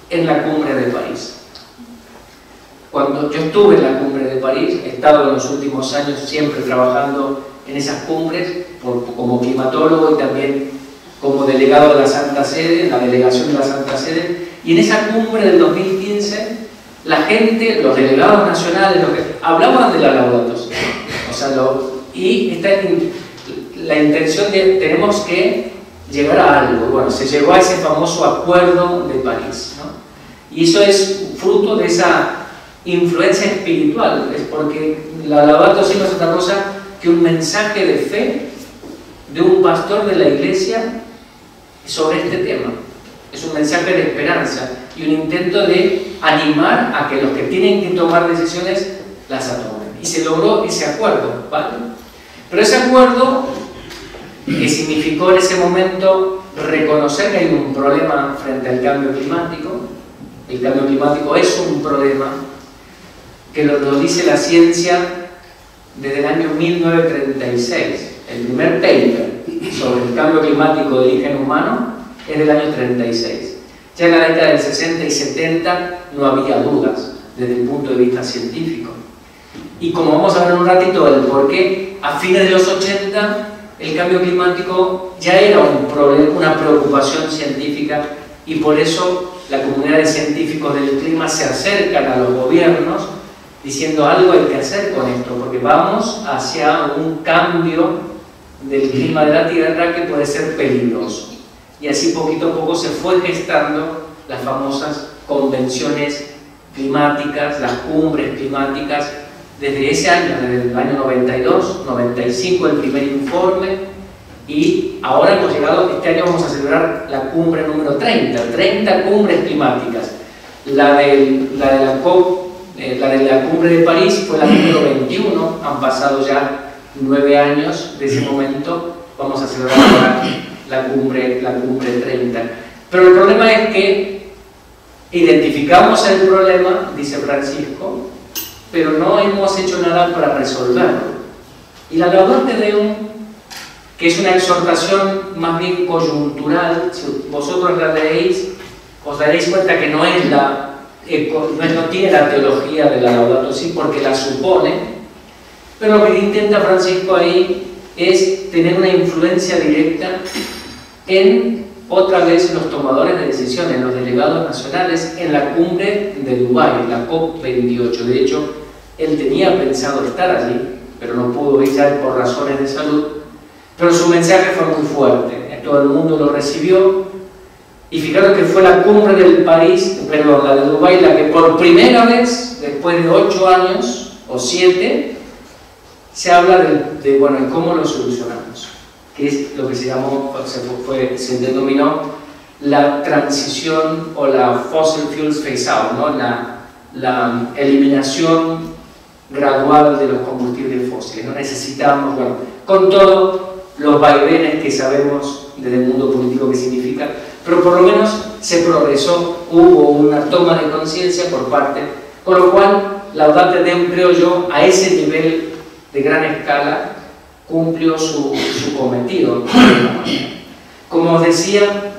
en la Cumbre de París. Cuando yo estuve en la Cumbre de París, he estado en los últimos años siempre trabajando en esas cumbres como climatólogo y también como delegado de la Santa Sede, en la delegación de la Santa Sede, y en esa cumbre del 2015 la gente, los delegados nacionales, hablaban de la Laudato Si. O sea, y esta es la intención de tenemos que llegar a algo. Bueno, se llegó a ese famoso acuerdo de París, ¿no? Y eso es fruto de esa influencia espiritual, es porque la Laudato Si no es otra cosa que un mensaje de fe de un pastor de la iglesia sobre este tema. Es un mensaje de esperanza y un intento de animar a que los que tienen que tomar decisiones las tomen. Y se logró ese acuerdo, ¿vale? Pero ese acuerdo que significó en ese momento reconocer que hay un problema frente al cambio climático. El cambio climático es un problema que lo dice la ciencia desde el año 1936. El primer paper sobre el cambio climático de origen humano es del año 36. Ya en la década del 60 y 70 no había dudas desde el punto de vista científico. Y como vamos a ver en un ratito el por qué, a fines de los 80 el cambio climático ya era un problema, una preocupación científica, y por eso la comunidad de científicos del clima se acercan a los gobiernos diciendo algo hay que hacer con esto, porque vamos hacia un cambio del clima de la Tierra que puede ser peligroso. Y así poquito a poco se fue gestando las famosas convenciones climáticas, las cumbres climáticas, desde ese año, desde el año 92, 95 el primer informe, y ahora hemos llegado, este año vamos a celebrar la cumbre número 30 cumbres climáticas. La de la cumbre de París fue la número 21, han pasado ya 9 años de ese momento, vamos a celebrar ahora la cumbre 30. Pero el problema es que identificamos el problema, dice Francisco, pero no hemos hecho nada para resolverlo. Y la Laudato Deum, que es una exhortación más bien coyuntural, si vosotros la leéis, os daréis cuenta que no tiene la teología de la Laudato Si porque la supone, pero lo que intenta Francisco ahí es tener una influencia directa en, otra vez, los tomadores de decisiones, los delegados nacionales, en la cumbre de Dubái, la COP28. De hecho, él tenía pensado estar allí, pero no pudo ir ya por razones de salud, pero su mensaje fue muy fuerte, todo el mundo lo recibió, y fijaros que fue la cumbre del París, perdón, la de Dubái, la que por primera vez, después de 8 años, o 7, se habla de bueno, cómo lo solucionamos, que es lo que se llamó, se denominó la transición o la fossil fuels phase out, ¿no? la eliminación gradual de los combustibles fósiles. No necesitamos, bueno, con todos los vaivenes que sabemos desde el mundo político que significa, pero por lo menos se progresó, hubo una toma de conciencia por parte, con lo cual Laudato Deum, creo yo, a ese nivel de gran escala cumplió su cometido. Como os decía,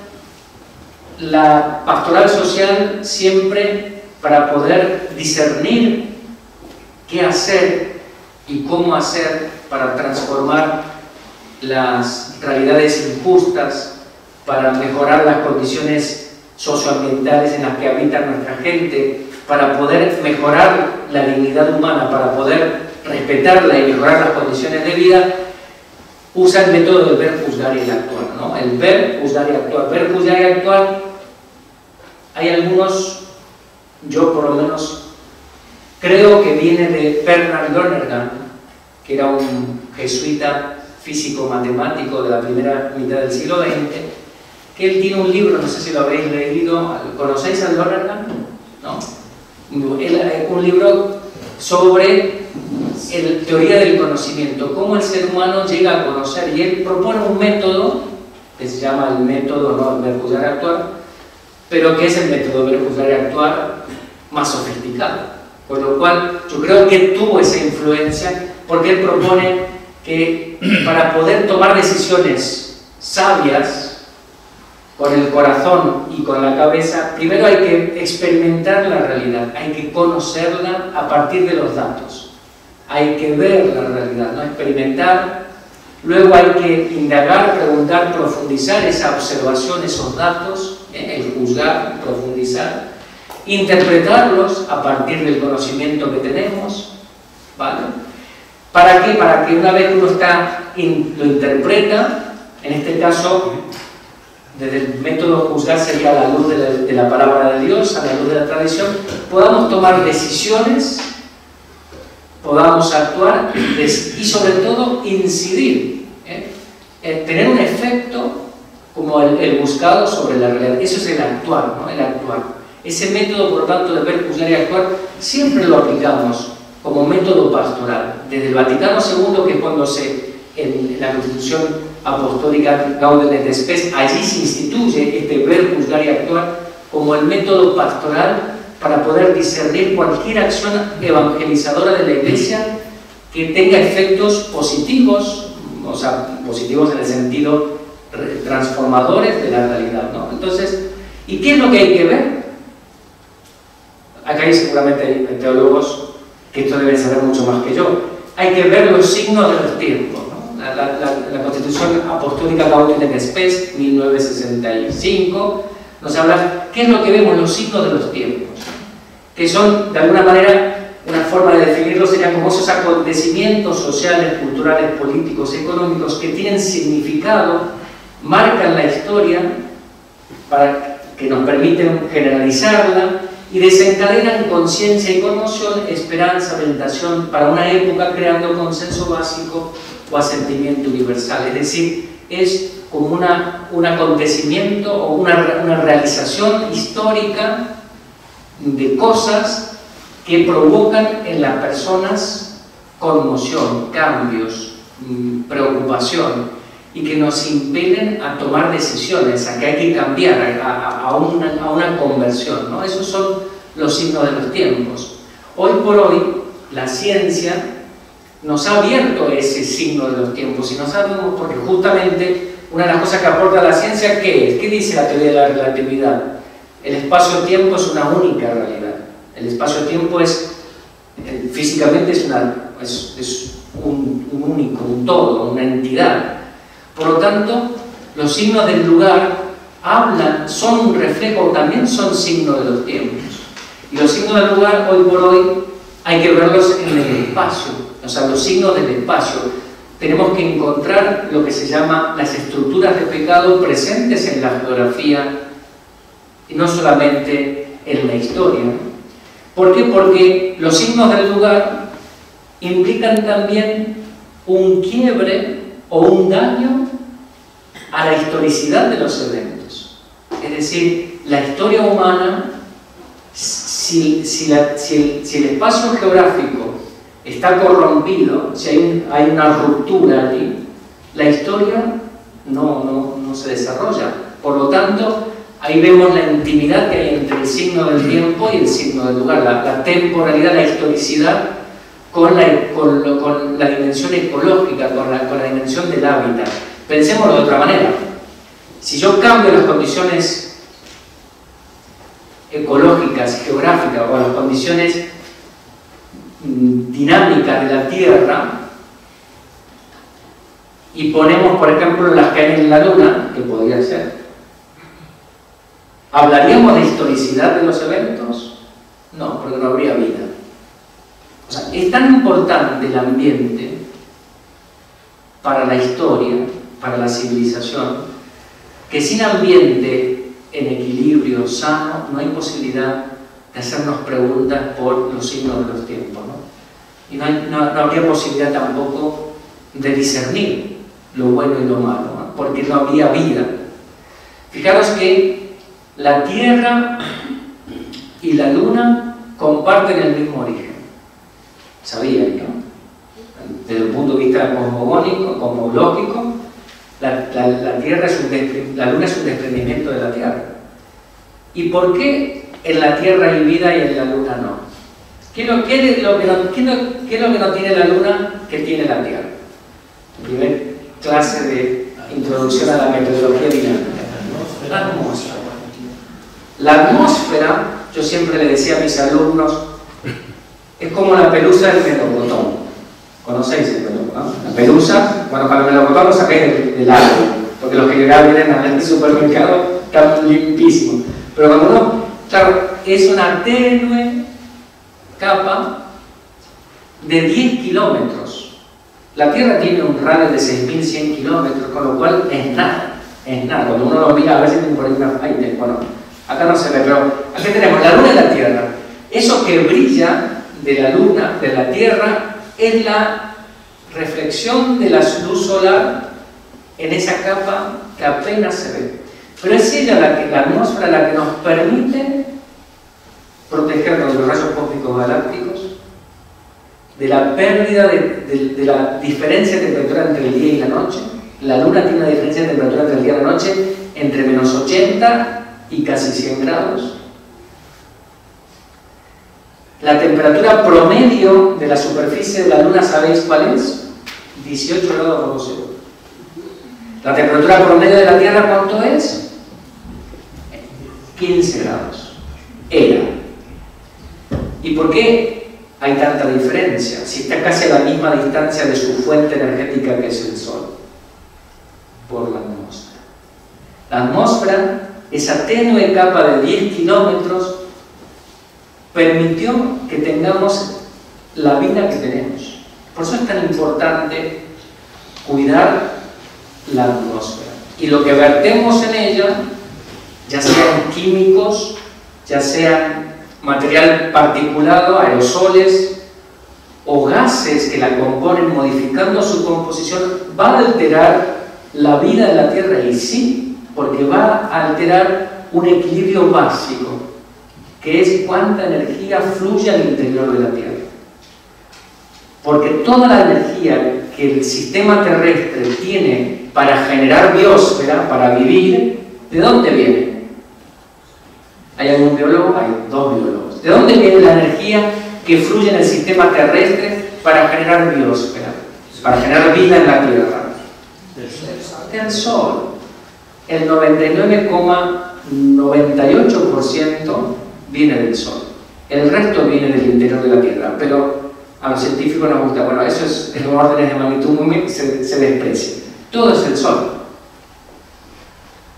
la pastoral social siempre, para poder discernir qué hacer y cómo hacer para transformar las realidades injustas, para mejorar las condiciones socioambientales en las que habita nuestra gente, para poder mejorar la dignidad humana, para poder respetarla y mejorar las condiciones de vida, usa el método del ver, juzgar y actuar, ¿no? El ver, juzgar y actuar. Ver, juzgar y actuar, hay algunos, yo por lo menos creo que viene de Bernard Lonergan, que era un jesuita físico-matemático de la primera mitad del siglo XX, que él tiene un libro, no sé si lo habéis leído, ¿conocéis a Lonergan? ¿No? Un libro sobre la teoría del conocimiento, cómo el ser humano llega a conocer, y él propone un método que se llama el método, ¿no?, ver, juzgar y actuar, pero que es el método ver, juzgar y actuar más sofisticado, con lo cual yo creo que tuvo esa influencia porque él propone que para poder tomar decisiones sabias con el corazón y con la cabeza, primero hay que experimentar la realidad, hay que conocerla a partir de los datos, hay que ver la realidad, no experimentar. Luego hay que indagar, preguntar, profundizar esa observación, esos datos, el juzgar, profundizar, interpretarlos a partir del conocimiento que tenemos, ¿vale? ¿Para qué? Para que una vez que uno lo interpreta, en este caso, desde el método juzgar sería a la luz de la palabra de Dios, a la luz de la tradición, podamos tomar decisiones, podamos actuar y sobre todo incidir, tener un efecto como el buscado sobre la realidad. Eso es el actuar, ¿no? El actuar. Ese método, por lo tanto, de ver, juzgar y actuar, siempre lo aplicamos como método pastoral. Desde el Vaticano II, que es cuando en la Constitución Apostólica Gaudium et Spes, allí se instituye este ver, juzgar y actuar como el método pastoral para poder discernir cualquier acción evangelizadora de la Iglesia que tenga efectos positivos, o sea, positivos en el sentido transformadores de la realidad, ¿no? Entonces, ¿y qué es lo que hay que ver? Acá hay seguramente hay teólogos que esto deben saber mucho más que yo. Hay que ver los signos de los tiempos, ¿no? La Constitución Apostólica Gaudium et Spes, 1965, nos habla qué es lo que vemos, los signos de los tiempos, que son, de alguna manera, una forma de definirlo sería como esos acontecimientos sociales, culturales, políticos, económicos que tienen significado, marcan la historia, para que nos permiten generalizarla y desencadenan conciencia y conmoción, esperanza, orientación para una época, creando consenso básico o asentimiento universal. Es decir, es como un acontecimiento o una realización histórica de cosas que provocan en las personas conmoción, cambios, preocupación, y que nos impelen a tomar decisiones, a que hay que cambiar, a una conversión, ¿no? Esos son los signos de los tiempos. Hoy por hoy, la ciencia nos ha abierto ese signo de los tiempos, y no sabemos, porque justamente una de las cosas que aporta la ciencia, ¿qué es? ¿Qué dice la teoría de la relatividad? El espacio-tiempo es una única realidad. El espacio-tiempo físicamente es un único, un todo, una entidad. Por lo tanto, los signos del lugar son un reflejo, también son signos de los tiempos. Y los signos del lugar, hoy por hoy, hay que verlos en el espacio, o sea, los signos del espacio. Tenemos que encontrar lo que se llama las estructuras de pecado presentes en la geografía, y no solamente en la historia. ¿Por qué? Porque los signos del lugar implican también un quiebre o un daño a la historicidad de los eventos. Es decir, la historia humana, si el espacio geográfico está corrompido, si hay una ruptura allí, la historia no se desarrolla. Por lo tanto, ahí vemos la intimidad que hay entre el signo del tiempo y el signo del lugar, la temporalidad, la historicidad, con la dimensión ecológica, con la dimensión del hábitat. Pensémoslo de otra manera. Si yo cambio las condiciones ecológicas, geográficas, o las condiciones dinámicas de la Tierra, y ponemos, por ejemplo, las que hay en la Luna, que podría ser, ¿hablaríamos de historicidad de los eventos? No, porque no habría vida. O sea, es tan importante el ambiente para la historia, para la civilización, que sin ambiente en equilibrio, sano, no hay posibilidad de hacernos preguntas por los signos de los tiempos, ¿no? Y no habría posibilidad tampoco de discernir lo bueno y lo malo, ¿no? Porque no habría vida. Fijaros que la Tierra y la Luna comparten el mismo origen. Sabían, ¿no? Desde el punto de vista cosmogónico, cosmológico, la Luna es un desprendimiento de la Tierra. ¿Y por qué en la Tierra hay vida y en la Luna no? ¿Qué es lo que no tiene la Luna que tiene la Tierra. Primer clase de introducción a la metodología dinámica. La atmósfera. La atmósfera, yo siempre le decía a mis alumnos, es como la pelusa del melocotón. ¿Conocéis el melocotón? ¿No? La pelusa, bueno, para el melocotón lo sacáis del árbol, porque los que llegan vienen al supermercado están limpísimos. Pero cuando uno, claro, es una tenue capa de 10 kilómetros. La Tierra tiene un radio de 6.100 kilómetros, con lo cual es nada. Es nada. Cuando uno lo mira, a veces tiene por ahí una... bueno, acá no se ve, pero aquí tenemos la Luna y la Tierra. Eso que brilla de la Luna, de la Tierra, es la reflexión de la luz solar en esa capa que apenas se ve. Pero es ella la atmósfera la que nos permite protegernos de los rayos cósmicos galácticos, de la pérdida de la diferencia de temperatura entre el día y la noche. La Luna tiene una diferencia de temperatura entre el día y la noche entre menos 80 y casi 100 grados. La temperatura promedio de la superficie de la Luna, ¿sabéis cuál es? 18 grados bajo cero. La temperatura promedio de la Tierra, ¿cuánto es? 15 grados. Era. ¿Y por qué hay tanta diferencia? Si está casi a la misma distancia de su fuente energética que es el Sol. Por la atmósfera. La atmósfera, esa tenue capa de 10 kilómetros, permitió que tengamos la vida que tenemos. Por eso es tan importante cuidar la atmósfera. Y lo que vertemos en ella, ya sean químicos, ya sean material particulado, aerosoles o gases que la componen, modificando su composición, va a alterar la vida de la Tierra. Y sí, porque va a alterar un equilibrio básico, que es cuánta energía fluye al interior de la Tierra. Porque toda la energía que el sistema terrestre tiene para generar biosfera, para vivir, ¿de dónde viene? ¿Hay algún biólogo? Hay dos biólogos. ¿De dónde viene la energía que fluye en el sistema terrestre para generar biosfera, para generar vida en la Tierra? Del Sol. El 99,98% viene del Sol. El resto viene del interior de la Tierra. Pero a los científicos nos gusta, bueno, eso es en órdenes de magnitud muy se desprecia. Todo es el Sol.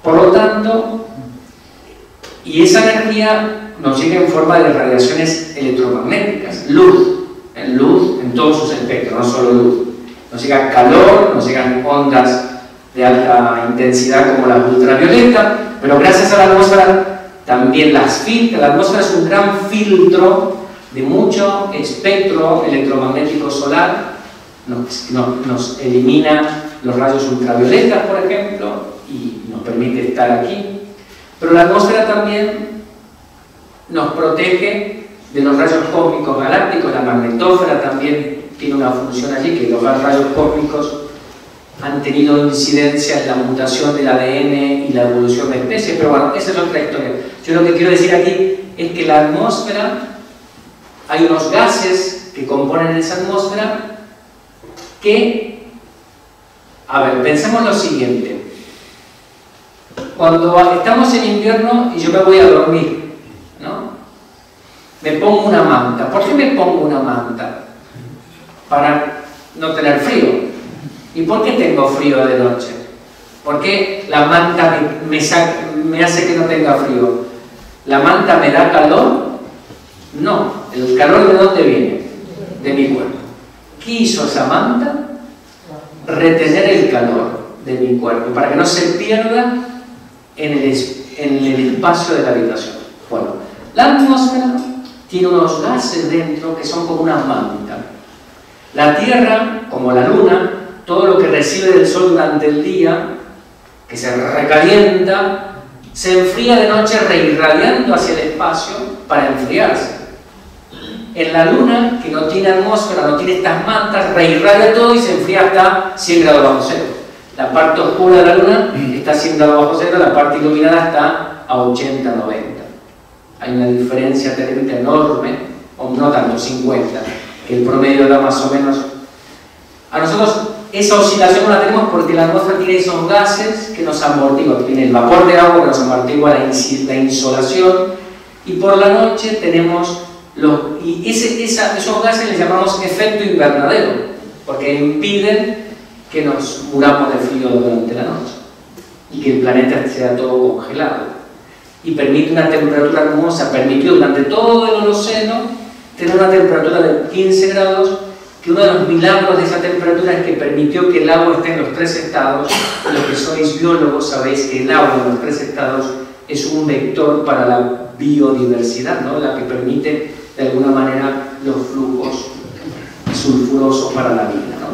Por lo tanto, y esa energía nos llega en forma de radiaciones electromagnéticas, luz en todos sus espectros, no solo luz. Nos llega calor, nos llegan ondas de alta intensidad como la ultravioleta, pero gracias a la atmósfera también las filtra. La atmósfera es un gran filtro de mucho espectro electromagnético solar, nos elimina los rayos ultravioletas, por ejemplo, y nos permite estar aquí. Pero la atmósfera también nos protege de los rayos cósmicos galácticos. La magnetosfera también tiene una función allí, que los rayos cósmicos han tenido incidencia en la mutación del ADN y la evolución de especies, pero bueno, esa es otra historia. Yo lo que quiero decir aquí es que la atmósfera, hay unos gases que componen esa atmósfera que, a ver, pensemos lo siguiente. Cuando estamos en invierno y yo me voy a dormir, ¿no? Me pongo una manta. ¿Por qué me pongo una manta? Para no tener frío. ¿Y por qué tengo frío de noche? ¿Por qué la manta me hace que no tenga frío? ¿La manta me da calor? No. ¿El calor de dónde viene? De mi cuerpo. ¿Qué hizo esa manta? Retener el calor de mi cuerpo, para que no se pierda en el espacio de la habitación. Bueno, la atmósfera tiene unos gases dentro que son como una manta. La Tierra, como la Luna, todo lo que recibe del Sol durante el día, que se recalienta, se enfría de noche reirradiando hacia el espacio para enfriarse. En la Luna, que no tiene atmósfera, no tiene estas mantas, reirradia todo y se enfría hasta 100 grados bajo cero. La parte oscura de la Luna está a 100 grados bajo cero, la parte iluminada está a 80, 90. Hay una diferencia térmica enorme, o no tanto, 50, que el promedio da más o menos A nosotros esa oscilación no la tenemos porque la atmósfera tiene esos gases que nos amortiguan, tiene el vapor de agua que nos amortigua la insolación, y por la noche tenemos esos gases les llamamos efecto invernadero, porque impiden que nos muramos de frío durante la noche y que el planeta sea todo congelado, y permite una temperatura hermosa, permitió durante todo el Holoceno tener una temperatura de 15 grados, que uno de los milagros de esa temperatura es que permitió que el agua esté en los 3 estados. Los que sois biólogos sabéis que el agua en los 3 estados es un vector para la biodiversidad, ¿no? La que permite de alguna manera los flujos sulfurosos para la vida, ¿no?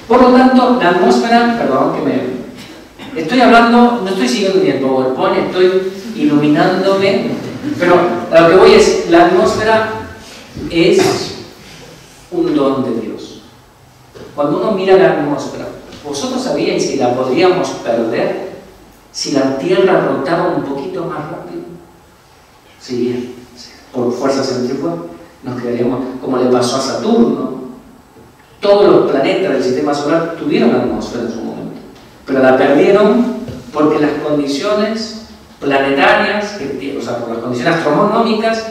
Por lo tanto, la atmósfera, perdón que me estoy hablando, no estoy siguiendo ni el PowerPoint, estoy iluminándome, pero a lo que voy es, la atmósfera es un don de Dios. Cuando uno mira la atmósfera, ¿vosotros sabíais que la podríamos perder si la Tierra rotaba un poquito más rápido? Sí, por fuerza centrífuga nos quedaríamos, como le pasó a Saturno. Todos los planetas del sistema solar tuvieron atmósfera en su momento, pero la perdieron porque las condiciones planetarias, o sea, por las condiciones astronómicas,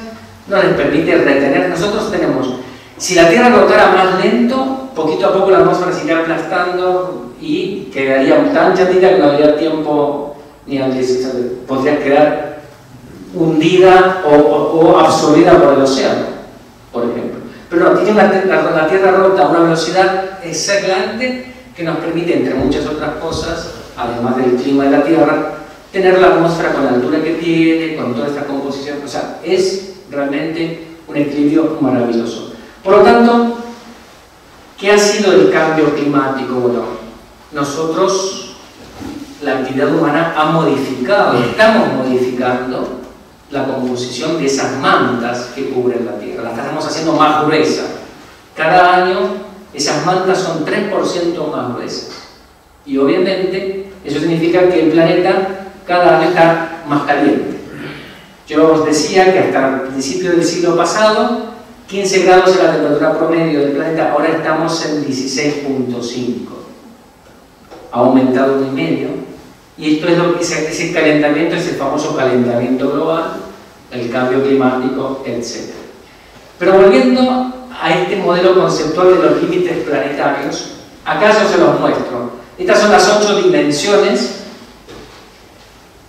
no les permite retener. Nosotros tenemos, si la Tierra rotara más lento, poquito a poco la atmósfera se iría aplastando y quedaría tan chatita que no habría tiempo ni al podría quedar hundida o absorbida por el océano, por ejemplo. Pero no, tiene la Tierra rota a una velocidad excelente que nos permite, entre muchas otras cosas, además del clima de la Tierra, tener la atmósfera con la altura que tiene, con toda esta composición. O sea, es realmente un equilibrio maravilloso. Por lo tanto, ¿qué ha sido el cambio climático? Bueno, nosotros, la actividad humana ha modificado, estamos modificando la composición de esas mantas que cubren la Tierra. Las estamos haciendo más gruesas. Cada año esas mantas son 3% más gruesas. Y obviamente eso significa que el planeta cada año está más caliente. Yo os decía que hasta el principio del siglo pasado 15 grados era la temperatura promedio del planeta, ahora estamos en 16.5. Ha aumentado 1,5. Y esto es lo que ese calentamiento es el famoso calentamiento global, el cambio climático, etc. Pero volviendo a este modelo conceptual de los límites planetarios, acá yo se los muestro. Estas son las 8 dimensiones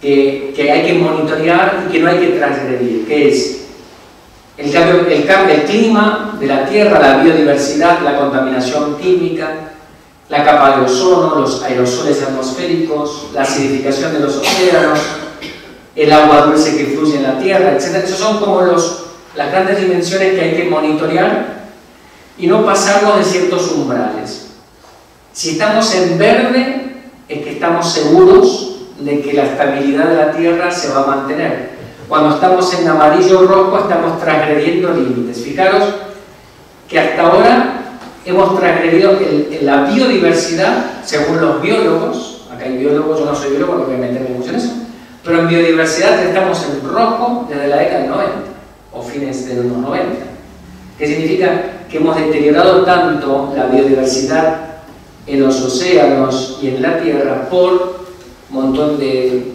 que hay que monitorear y que no hay que transgredir, que es el clima de la Tierra, la biodiversidad, la contaminación química, la capa de ozono, los aerosoles atmosféricos, la acidificación de los océanos, el agua dulce que fluye en la Tierra, etc. Esos son como las grandes dimensiones que hay que monitorear y no pasarnos de ciertos umbrales. Si estamos en verde, es que estamos seguros de que la estabilidad de la Tierra se va a mantener. Cuando estamos en amarillo o rojo, estamos transgrediendo límites. Fijaros que hasta ahora hemos transgredido la biodiversidad, según los biólogos. Acá hay biólogos, yo no soy biólogo, no voy a meterme mucho en eso, pero en biodiversidad estamos en rojo desde la década del 90 o fines de los 90, que significa que hemos deteriorado tanto la biodiversidad en los océanos y en la Tierra por un montón de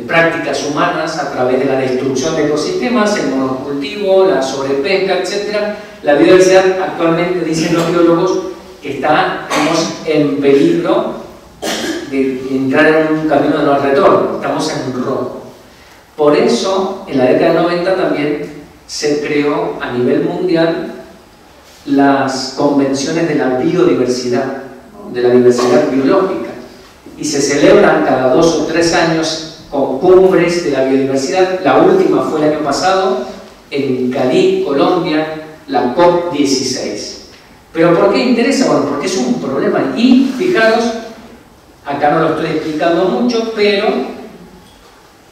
prácticas humanas a través de la destrucción de ecosistemas, el monocultivo, la sobrepesca, etc. La biodiversidad actualmente, dicen los biólogos, que estamos en peligro de entrar en un camino de no retorno, estamos en rojo. Por eso, en la década del 90 también se creó a nivel mundial las convenciones de la biodiversidad, de la diversidad biológica, y se celebran cada 2 o 3 años con cumbres de la biodiversidad. La última fue el año pasado en Cali, Colombia, la COP16. ¿Pero por qué interesa? Bueno, porque es un problema. Y fijaros, acá no lo estoy explicando mucho, pero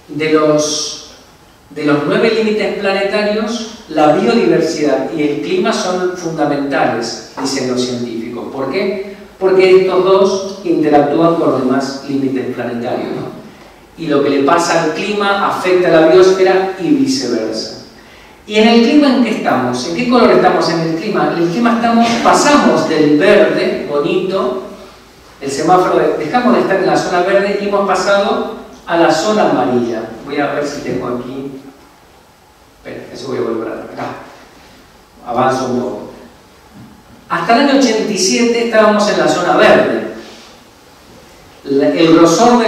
de los 9 límites planetarios, la biodiversidad y el clima son fundamentales, dicen los científicos. ¿Por qué? Porque estos dos interactúan con los demás límites planetarios, ¿no? Y lo que le pasa al clima afecta a la biosfera y viceversa. ¿Y en el clima en qué estamos? ¿En qué color estamos en el clima? En el clima pasamos del verde, bonito, el semáforo, dejamos de estar en la zona verde y hemos pasado a la zona amarilla. Voy a ver si tengo aquí. Espera, eso voy a volver acá. Avanzo un poco. Hasta el año 87 estábamos en la zona verde. El grosor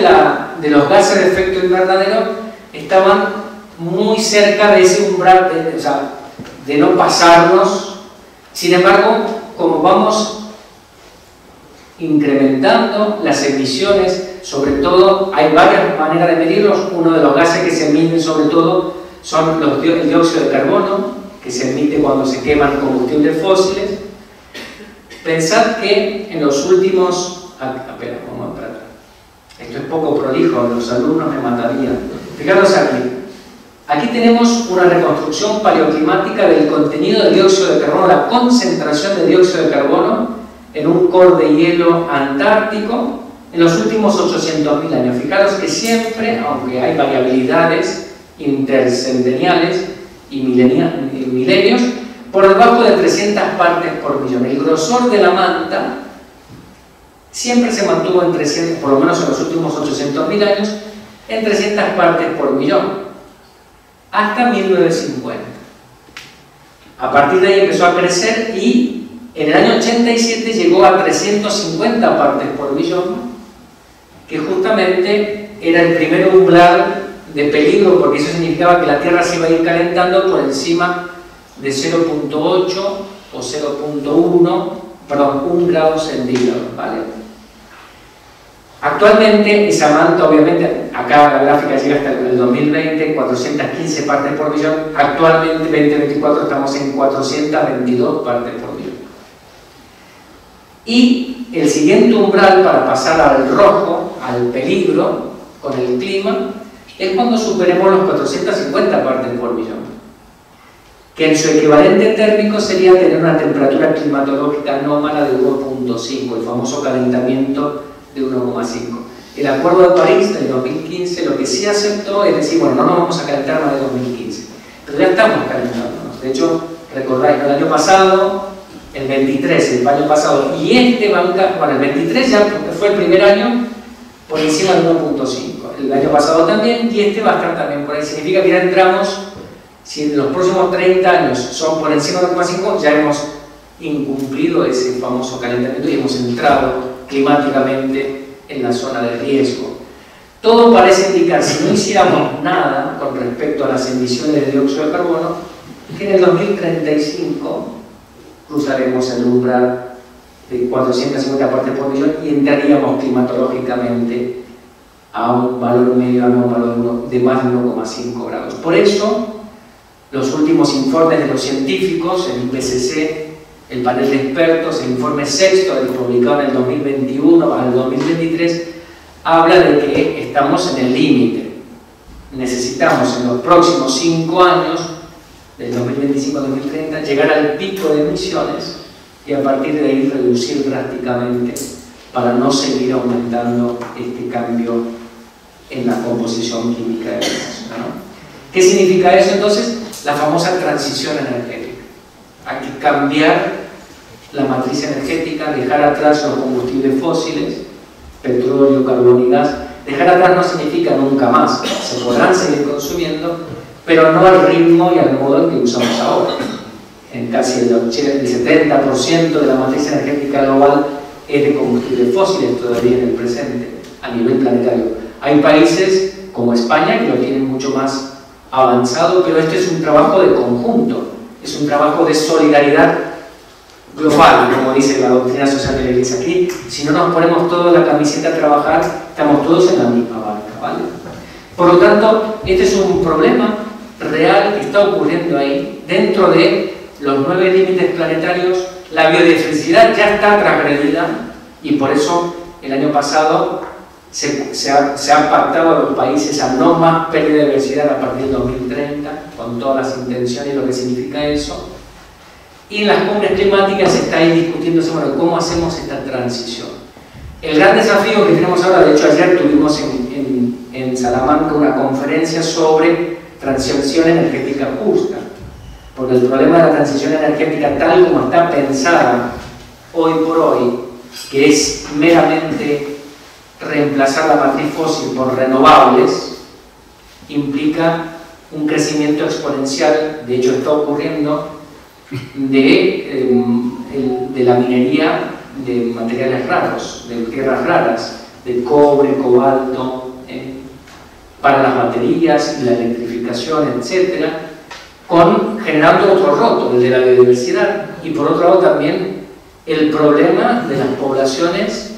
de los gases de efecto invernadero estaban muy cerca de ese umbral de no pasarnos. Sin embargo, como vamos incrementando las emisiones, sobre todo hay varias maneras de medirlos. Uno de los gases que se miden sobre todo son el dióxido de carbono, que se emite cuando se queman combustibles fósiles. Pensad que en los últimos... espera, vamos a tratar. Esto es poco prolijo, los alumnos me matarían. Fijaros aquí. Aquí tenemos una reconstrucción paleoclimática del contenido de dióxido de carbono, la concentración de dióxido de carbono en un core de hielo antártico en los últimos 800.000 años. Fijaros que siempre, aunque hay variabilidades intercentenniales y milenios, por debajo de 300 partes por millón. El grosor de la manta siempre se mantuvo en 300, por lo menos en los últimos 800.000 años, en 300 partes por millón, hasta 1950. A partir de ahí empezó a crecer y en el año 87 llegó a 350 partes por millón, que justamente era el primer umbral de peligro, porque eso significaba que la Tierra se iba a ir calentando por encima de 0.8 o 1 grado centígrado, ¿vale? Actualmente esa manta, obviamente, acá la gráfica llega hasta el 2020, 415 partes por millón. Actualmente, 2024, estamos en 422 partes por millón. Y el siguiente umbral para pasar al rojo, al peligro, con el clima, es cuando superemos los 450 partes por millón, que en su equivalente térmico sería tener una temperatura climatológica anómala de 1.5, el famoso calentamiento de 1,5. El Acuerdo de París del 2015 lo que sí aceptó es decir, bueno, no nos vamos a calentar más de 2015, pero ya estamos calentándonos. De hecho, recordáis, el año pasado, el 23, el año pasado, y el 23 ya fue el primer año por encima del 1.5, el año pasado también, y este va a estar también por ahí. Significa que ya entramos, si en los próximos 30 años son por encima del 1.5, ya hemos incumplido ese famoso calentamiento y hemos entrado climáticamente en la zona de riesgo. Todo parece indicar, si no hiciéramos nada con respecto a las emisiones de dióxido de carbono, que en el 2035 cruzaremos el umbral de 450 partes por millón y entraríamos climatológicamente a un valor medio anómalo de más de 1,5 grados. Por eso, los últimos informes de los científicos, el IPCC, el panel de expertos, el informe sexto, publicado en el 2021 al 2023, habla de que estamos en el límite. Necesitamos en los próximos 5 años, del 2025 al 2030, llegar al pico de emisiones y a partir de ahí reducir drásticamente para no seguir aumentando este cambio en la composición química del gas, ¿no? ¿Qué significa eso entonces? La famosa transición energética. Hay que cambiar la matriz energética, dejar atrás los combustibles fósiles, petróleo, carbón y gas. Dejar atrás no significa nunca más, se podrán seguir consumiendo, pero no al ritmo y al modo en que usamos ahora. En casi el 70% de la matriz energética global es de combustibles fósiles todavía en el presente, a nivel planetario. Hay países como España que lo tienen mucho más avanzado, pero este es un trabajo de conjunto, es un trabajo de solidaridad global, como dice la doctrina social de la Iglesia. Aquí, si no nos ponemos todos la camiseta a trabajar, estamos todos en la misma barca, ¿vale? Por lo tanto, este es un problema real que está ocurriendo ahí. Dentro de los 9 límites planetarios, la biodiversidad ya está transgredida y por eso el año pasado se han pactado a los países a no más pérdida de diversidad a partir del 2030, con todas las intenciones y lo que significa eso. Y en las cumbres climáticas se está ahí discutiéndose, bueno, ¿cómo hacemos esta transición? El gran desafío que tenemos ahora, de hecho ayer tuvimos en Salamanca una conferencia sobre transición energética justa. porque el problema de la transición energética tal como está pensada hoy por hoy, que es meramente reemplazar la matriz fósil por renovables, implica un crecimiento exponencial, de hecho está ocurriendo, de la minería de materiales raros, de tierras raras, de cobre, cobalto, para las baterías y la electrificación, etc., generando otro roto, el de la biodiversidad, y por otro lado también el problema de las poblaciones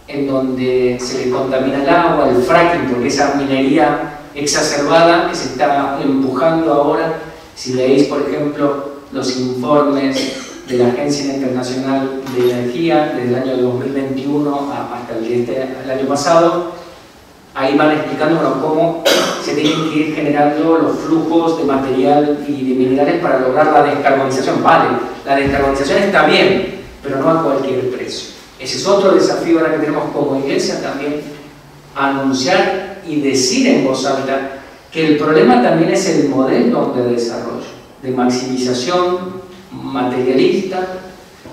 en donde se le contamina el agua, el fracking, porque esa minería exacerbada que se está empujando ahora. Si leéis, por ejemplo, los informes de la Agencia Internacional de Energía desde el año 2021 hasta el año pasado, ahí van explicando cómo se tienen que ir generando los flujos de material y de minerales para lograr la descarbonización. Vale, la descarbonización está bien, pero no a cualquier precio. Ese es otro desafío ahora que tenemos como Iglesia también, anunciar y decir en voz alta que el problema también es el modelo de desarrollo, de maximización materialista.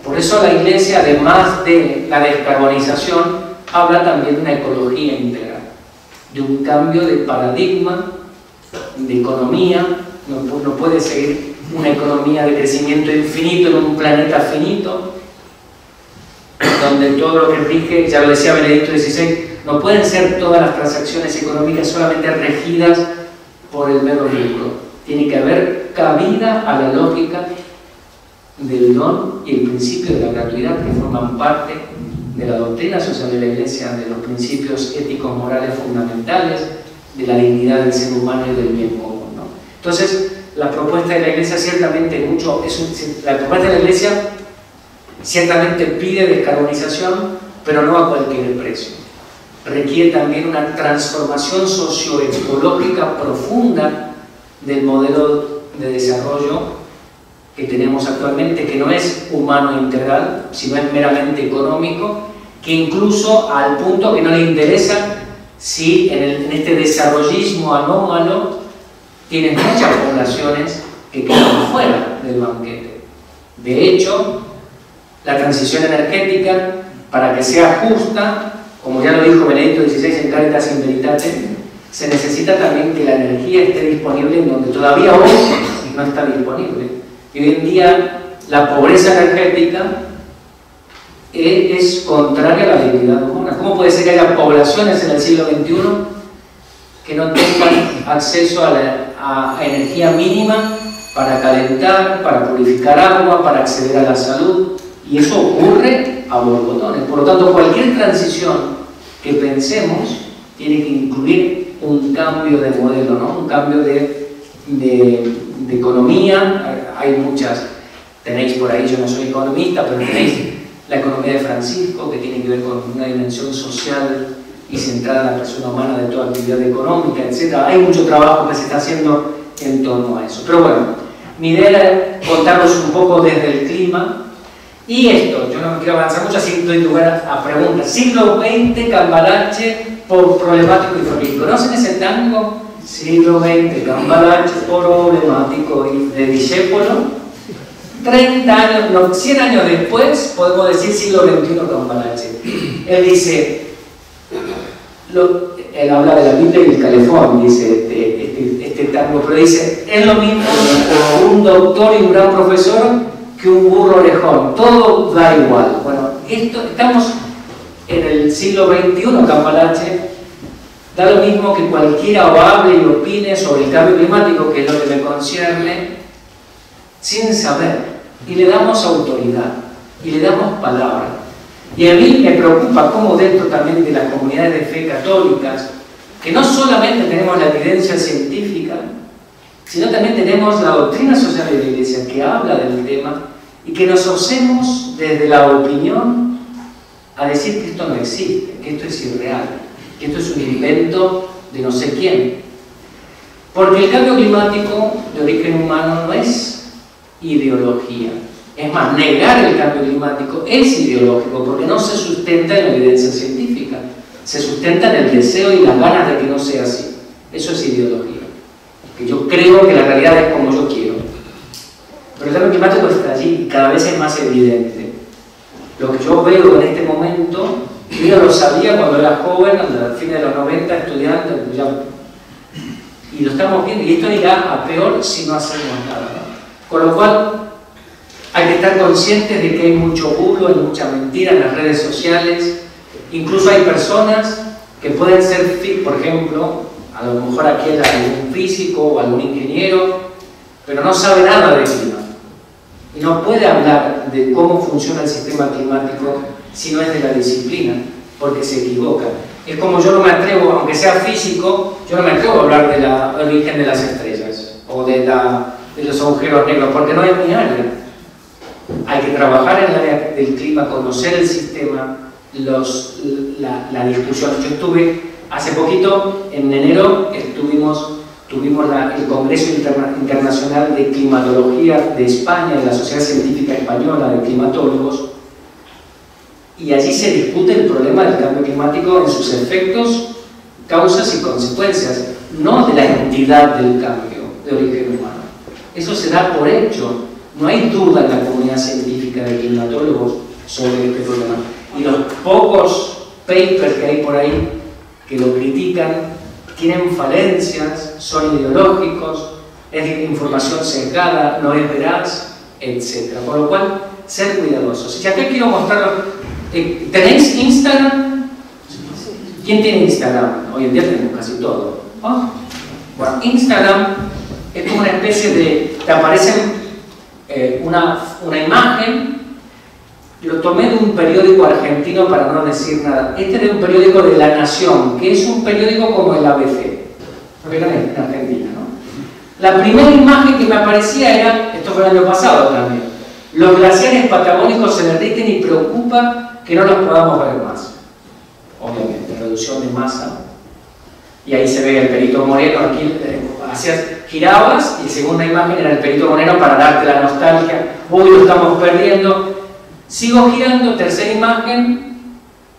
Por eso la Iglesia, además de la descarbonización, habla también de una ecología integral, de un cambio de paradigma, de economía. No puede seguir una economía de crecimiento infinito en un planeta finito, donde todo lo que rige, ya lo decía Benedicto XVI, no pueden ser todas las transacciones económicas solamente regidas por el mero lucro. Tiene que haber cabida a la lógica del don y el principio de la gratuidad, que forman parte de la doctrina social de la Iglesia, de los principios éticos morales fundamentales, de la dignidad del ser humano y del bien común, ¿no? Entonces, la propuesta de la Iglesia ciertamente ciertamente pide descarbonización, pero no a cualquier precio. Requiere también una transformación socioecológica profunda del modelo de desarrollo que tenemos actualmente, que no es humano integral, sino es meramente económico, que incluso al punto que no le interesa si en este desarrollismo anómalo tienes muchas poblaciones que quedan fuera del banquete. De hecho, la transición energética, para que sea justa, como ya lo dijo Benedicto XVI en Caritas in Veritate, se necesita también que la energía esté disponible en donde todavía hoy no está disponible. Y hoy en día la pobreza energética es contraria a la dignidad humana. ¿Cómo puede ser que haya poblaciones en el siglo XXI que no tengan acceso a energía mínima para calentar, para purificar agua, para acceder a la salud? Y eso ocurre a borbotones. Por lo tanto, cualquier transición que pensemos tiene que incluir un cambio de modelo, ¿no? Un cambio de economía. Hay muchas, tenéis por ahí, yo no soy economista, pero tenéis la economía de Francisco, que tiene que ver con una dimensión social y centrada en la persona humana de toda actividad económica, etc. Hay mucho trabajo que se está haciendo en torno a eso. Pero bueno, mi idea era contaros un poco desde el clima. Y esto, yo no me quiero avanzar mucho, así doy lugar a preguntas. Siglo XX, Cambalache, problemático y feliz. ¿Conocen ese tango? Siglo XX, Cambalache, problemático y de Discépolo. 30 años, no, 100 años después, podemos decir siglo XXI, Cambalache. Él dice, él habla de la Biblia y el calefón, dice este tango, pero dice, es lo mismo un doctor y un gran profesor que un burro orejón, todo da igual. Bueno, estamos en el siglo XXI, Cambalache, da lo mismo que cualquiera hable y opine sobre el cambio climático, que es lo que me concierne, sin saber, y le damos autoridad, y le damos palabra. Y a mí me preocupa cómo dentro también de las comunidades de fe católicas, que no solamente tenemos la evidencia científica, sino también tenemos la doctrina social de la Iglesia que habla del tema y que nos osemos desde la opinión a decir que esto no existe, que esto es irreal, que esto es un invento de no sé quién. Porque el cambio climático de origen humano no es ideología. Es más, negar el cambio climático es ideológico porque no se sustenta en la evidencia científica, se sustenta en el deseo y las ganas de que no sea así. Eso es ideología. Que yo creo que la realidad es como yo quiero. el cambio climático está allí y cada vez es más evidente. Lo que yo veo en este momento, yo lo sabía cuando era joven, a fines de los 90, estudiante, y lo estamos viendo, y esto irá a peor si no hacemos nada, ¿no? Con lo cual, hay que estar conscientes de que hay mucho bulo, hay mucha mentira en las redes sociales. Incluso hay personas que pueden ser, por ejemplo, a lo mejor aquí hay algún físico o algún ingeniero, pero no sabe nada de clima. Y no puede hablar de cómo funciona el sistema climático si no es de la disciplina, porque se equivoca. Es como yo no me atrevo, aunque sea físico, yo no me atrevo a hablar del origen de las estrellas o de los agujeros negros, porque no es mi área. Hay que trabajar en el área del clima, conocer el sistema, la discusión. Yo estuve hace poquito, en enero, tuvimos el Congreso Internacional de Climatología de España, de la Sociedad Científica Española de Climatólogos, y allí se discute el problema del cambio climático en sus efectos, causas y consecuencias, no de la entidad del cambio de origen humano. Eso se da por hecho. No hay duda en la comunidad científica de climatólogos sobre este problema. Y los pocos papers que hay por ahí que lo critican tienen falencias, son ideológicos, es información sesgada, no es veraz, etc. Por lo cual, ser cuidadosos. Y acá quiero mostraros, ¿tenéis Instagram? ¿Quién tiene Instagram? Hoy en día tenemos casi todo. ¿Oh? Bueno, Instagram es como una especie de... te aparecen una imagen. Lo tomé de un periódico argentino para no decir nada. Este es de un periódico de La Nación, que es un periódico como el ABC, porque era en Argentina, ¿no? La primera imagen que me aparecía era, esto fue el año pasado también, los glaciares patagónicos se derriten y preocupa que no los podamos ver más. Obviamente, reducción de masa. Y ahí se ve el Perito Moreno, aquí girabas y la segunda imagen era el Perito Moreno para darte la nostalgia. Uy, lo estamos perdiendo. Sigo girando, tercera imagen.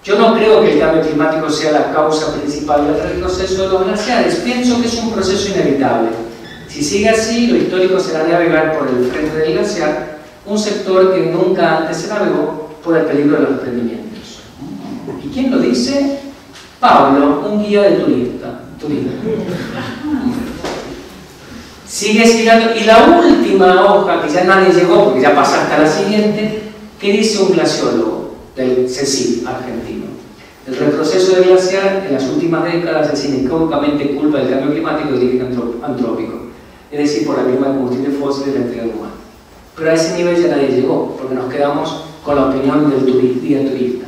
Yo no creo que el cambio climático sea la causa principal del retroceso de los glaciares. Pienso que es un proceso inevitable. Si sigue así, lo histórico será navegar por el frente del glaciar, un sector que nunca antes se navegó por el peligro de los desprendimientos. ¿Y quién lo dice? Pablo, un guía de turista. Sigues girando, y la última hoja, que ya nadie llegó porque ya pasaste a la siguiente, que dice un glaciólogo del CSIC argentino. El retroceso del glaciar en las últimas décadas es inequívocamente culpa del cambio climático y del origen antrópico, es decir, por la quema de combustibles fósiles y la actividad humana. Pero a ese nivel ya nadie llegó, porque nos quedamos con la opinión del guía turista.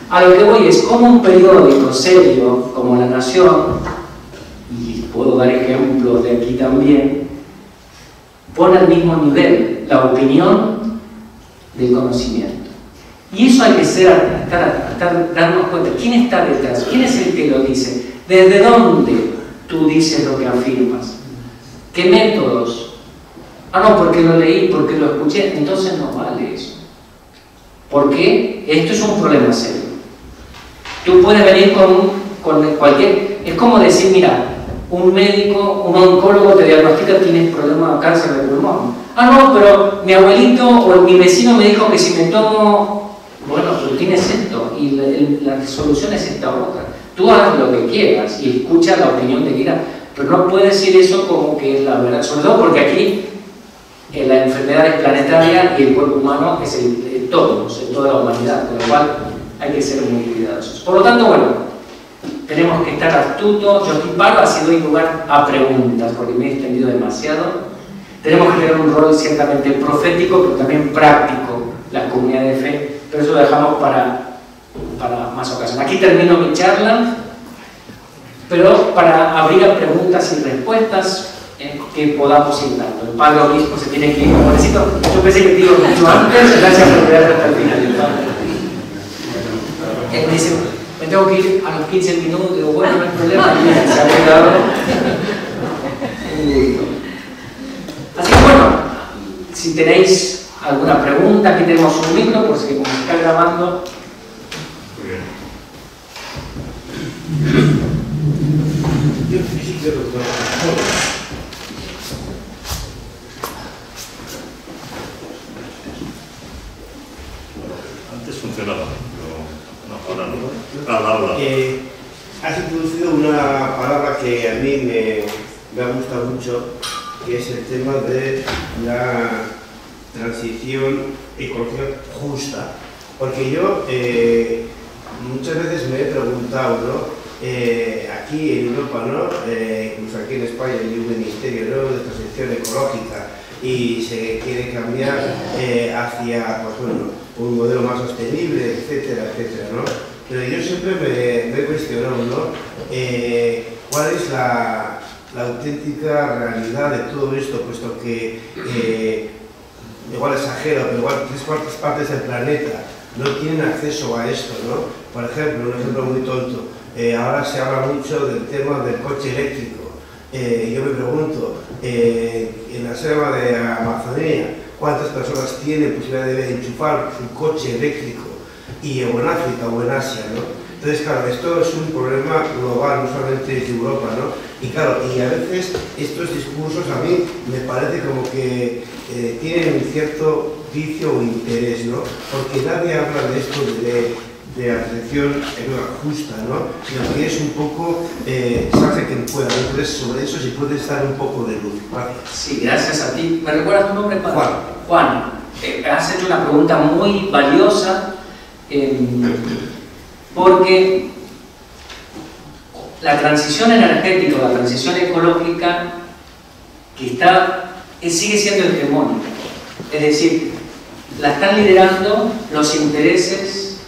A lo que voy es como un periódico serio como La Nación, y puedo dar ejemplos de aquí también, pone al mismo nivel la opinión del conocimiento. Y eso hay que darnos cuenta. ¿Quién está detrás? ¿Quién es el que lo dice? ¿Desde dónde tú dices lo que afirmas? ¿Qué métodos? Ah, no, porque lo leí, porque lo escuché. Entonces no vale eso. ¿Por qué? Esto es un problema serio. Tú puedes venir con cualquier... Es como decir, mira, un médico, un oncólogo te diagnostica que tienes problema de cáncer de pulmón. Ah, no, pero mi abuelito o mi vecino me dijo que si me tomo... Bueno, tú tienes esto y la solución es esta otra. Tú haz lo que quieras y escucha la opinión que quieras, pero no puedes decir eso como que es la verdad. Sobre todo porque aquí la enfermedad es planetaria y el cuerpo humano es el todos, en toda la humanidad, con lo cual hay que ser muy cuidadosos. Por lo tanto, bueno, tenemos que estar astutos. Yo aquí paro, así doy lugar a preguntas, porque me he extendido demasiado. Tenemos que tener un rol ciertamente profético, pero también práctico, la comunidad de fe, pero eso lo dejamos para más ocasiones. Aquí termino mi charla, pero para abrir a preguntas y respuestas que podamos ir dando. El padre obispo se tiene que ir, pobrecito. Yo pensé que te iba mucho antes, gracias por quedarte hasta el final. Me dice, me tengo que ir a los 15 minutos, digo, bueno, no hay problema, se ha quedado. Así que bueno, si tenéis alguna pregunta, aquí tenemos un micro, por si como se está grabando. Has introducido una palabra que a mí me ha gustado mucho, que es el tema de la transición ecológica justa. Porque yo muchas veces me he preguntado, ¿no? Aquí en Europa, ¿no? Incluso aquí en España hay un ministerio, ¿no?, de transición ecológica y se quiere cambiar hacia, pues, bueno, un modelo más sostenible, etcétera, etcétera, ¿no? Pero yo siempre me he cuestionado, ¿no? ¿Cuál es la auténtica realidad de todo esto? Puesto que igual exagero, pero igual 3/4 partes del planeta no tienen acceso a esto, ¿no? Por ejemplo, un ejemplo muy tonto, ahora se habla mucho del tema del coche eléctrico. Yo me pregunto, en la selva de Amazonía, ¿cuántas personas tienen posibilidad de enchufar su coche eléctrico? Y o en África o en Asia, ¿no? Entonces, claro, esto es un problema global, no solamente de Europa, ¿no? Y claro, y a veces estos discursos a mí me parece como que tienen un cierto vicio o interés, ¿no? Porque nadie habla de esto de la transición justa, ¿no? Sino que es un poco salse quien pueda. Entonces, sobre eso si puedes dar un poco de luz. Gracias. Sí, gracias a ti. ¿Me recuerdas tu nombre, padre? Juan. Juan, has hecho una pregunta muy valiosa porque la transición energética o la transición ecológica que sigue siendo hegemónica. Es decir, la están liderando los intereses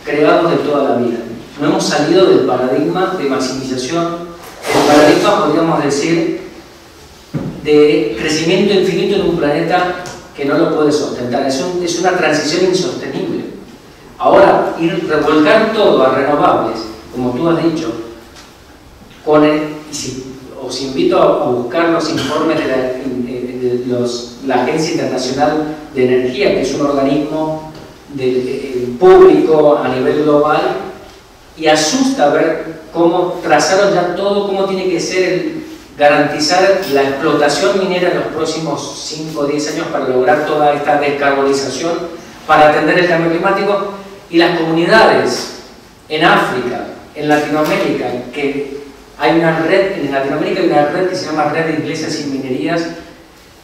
creados de toda la vida. No hemos salido del paradigma de maximización, el paradigma, podríamos decir, de crecimiento infinito en un planeta que no lo puede sostener. Es una transición insostenible. Ahora, revolcar todo a renovables, como tú has dicho, os invito a buscar los informes de la Agencia Internacional de Energía, que es un organismo público a nivel global, y asusta ver cómo trazaron ya todo, cómo tiene que ser garantizar la explotación minera en los próximos 5 o 10 años para lograr toda esta descarbonización, para atender el cambio climático. Y las comunidades en África, en Latinoamérica, que hay una red, en Latinoamérica hay una red que se llama Red de Iglesias Sin Minerías,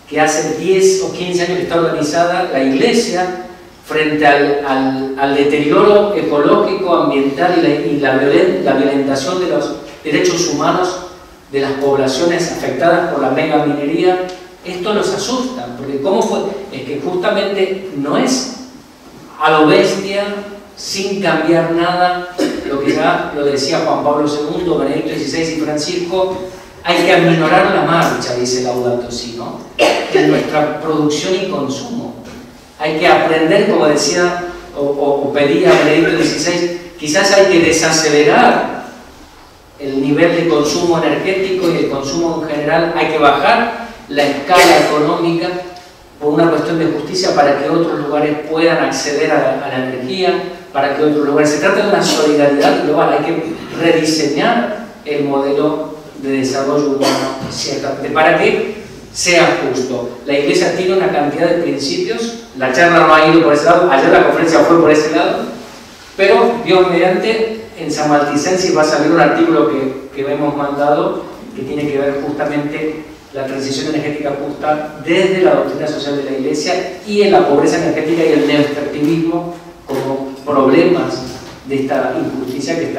que hace 10 o 15 años que está organizada la iglesia frente al deterioro ecológico, ambiental y la violentación de los derechos humanos de las poblaciones afectadas por la mega minería. Esto los asusta, porque ¿cómo fue? Es que justamente no es a lo bestia, sin cambiar nada, lo que ya lo decía Juan Pablo II, Benedicto XVI y Francisco, hay que aminorar la marcha, dice Laudato Si, ¿no?, en nuestra producción y consumo. Hay que aprender, como decía o pedía Benedicto XVI, quizás hay que desacelerar el nivel de consumo energético y el consumo en general, hay que bajar la escala económica por una cuestión de justicia para que otros lugares puedan acceder a la energía, para que otros lugares... Se trata de una solidaridad global, hay que rediseñar el modelo de desarrollo humano ciertamente, para que sea justo. La Iglesia tiene una cantidad de principios, la charla no ha ido por ese lado, ayer la conferencia fue por ese lado, pero Dios mediante, en San Malticensis va a salir un artículo que hemos mandado que tiene que ver justamente la transición energética justa desde la doctrina social de la Iglesia y en la pobreza energética y el neoextractivismo como problemas de esta injusticia que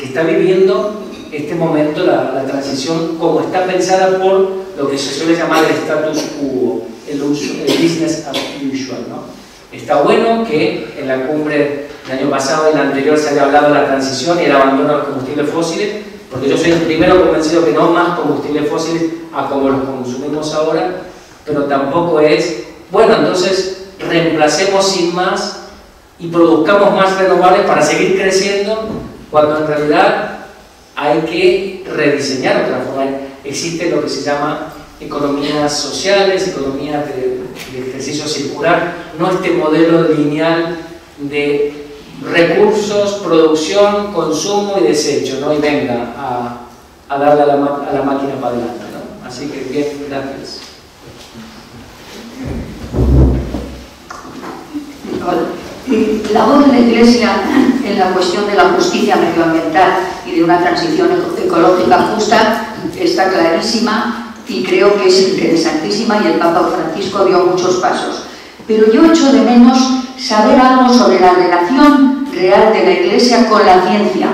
está viviendo este momento la transición, como está pensada por lo que se suele llamar el status quo, el business as usual, ¿no? Está bueno que en la cumbre del año pasado y la anterior se haya hablado de la transición y el abandono de los combustibles fósiles, porque yo soy el primero convencido que no más combustibles fósiles a como los consumimos ahora, pero tampoco es, bueno, entonces reemplacemos sin más y produzcamos más renovables para seguir creciendo, cuando en realidad hay que rediseñar otra forma. Existe lo que se llama economías sociales, economías de ejercicio circular, no este modelo lineal de recursos, producción, consumo y desecho, ¿no? Y venga a darle a la máquina para adelante, ¿no? Así que bien, gracias. La voz de la Iglesia en la cuestión de la justicia medioambiental y de una transición ecológica justa está clarísima y creo que es interesantísima, y el Papa Francisco dio muchos pasos. Pero yo echo de menos saber algo sobre la relación real de la Iglesia con la ciencia.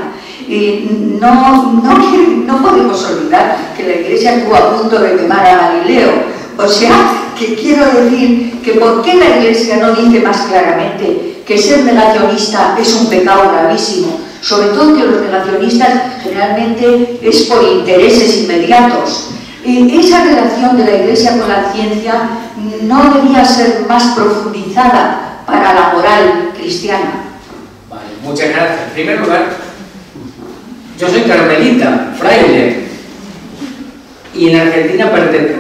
No podemos olvidar que la Iglesia estuvo a punto de quemar a Galileo. O sea, que quiero decir que ¿por qué la Iglesia no dice más claramente que ser negacionista es un pecado gravísimo? Sobre todo que los negacionistas generalmente es por intereses inmediatos. Esa relación de la Iglesia con la ciencia no debía ser más profundizada para la moral cristiana. Vale, muchas gracias. En primer lugar, yo soy carmelita, fraile, y en Argentina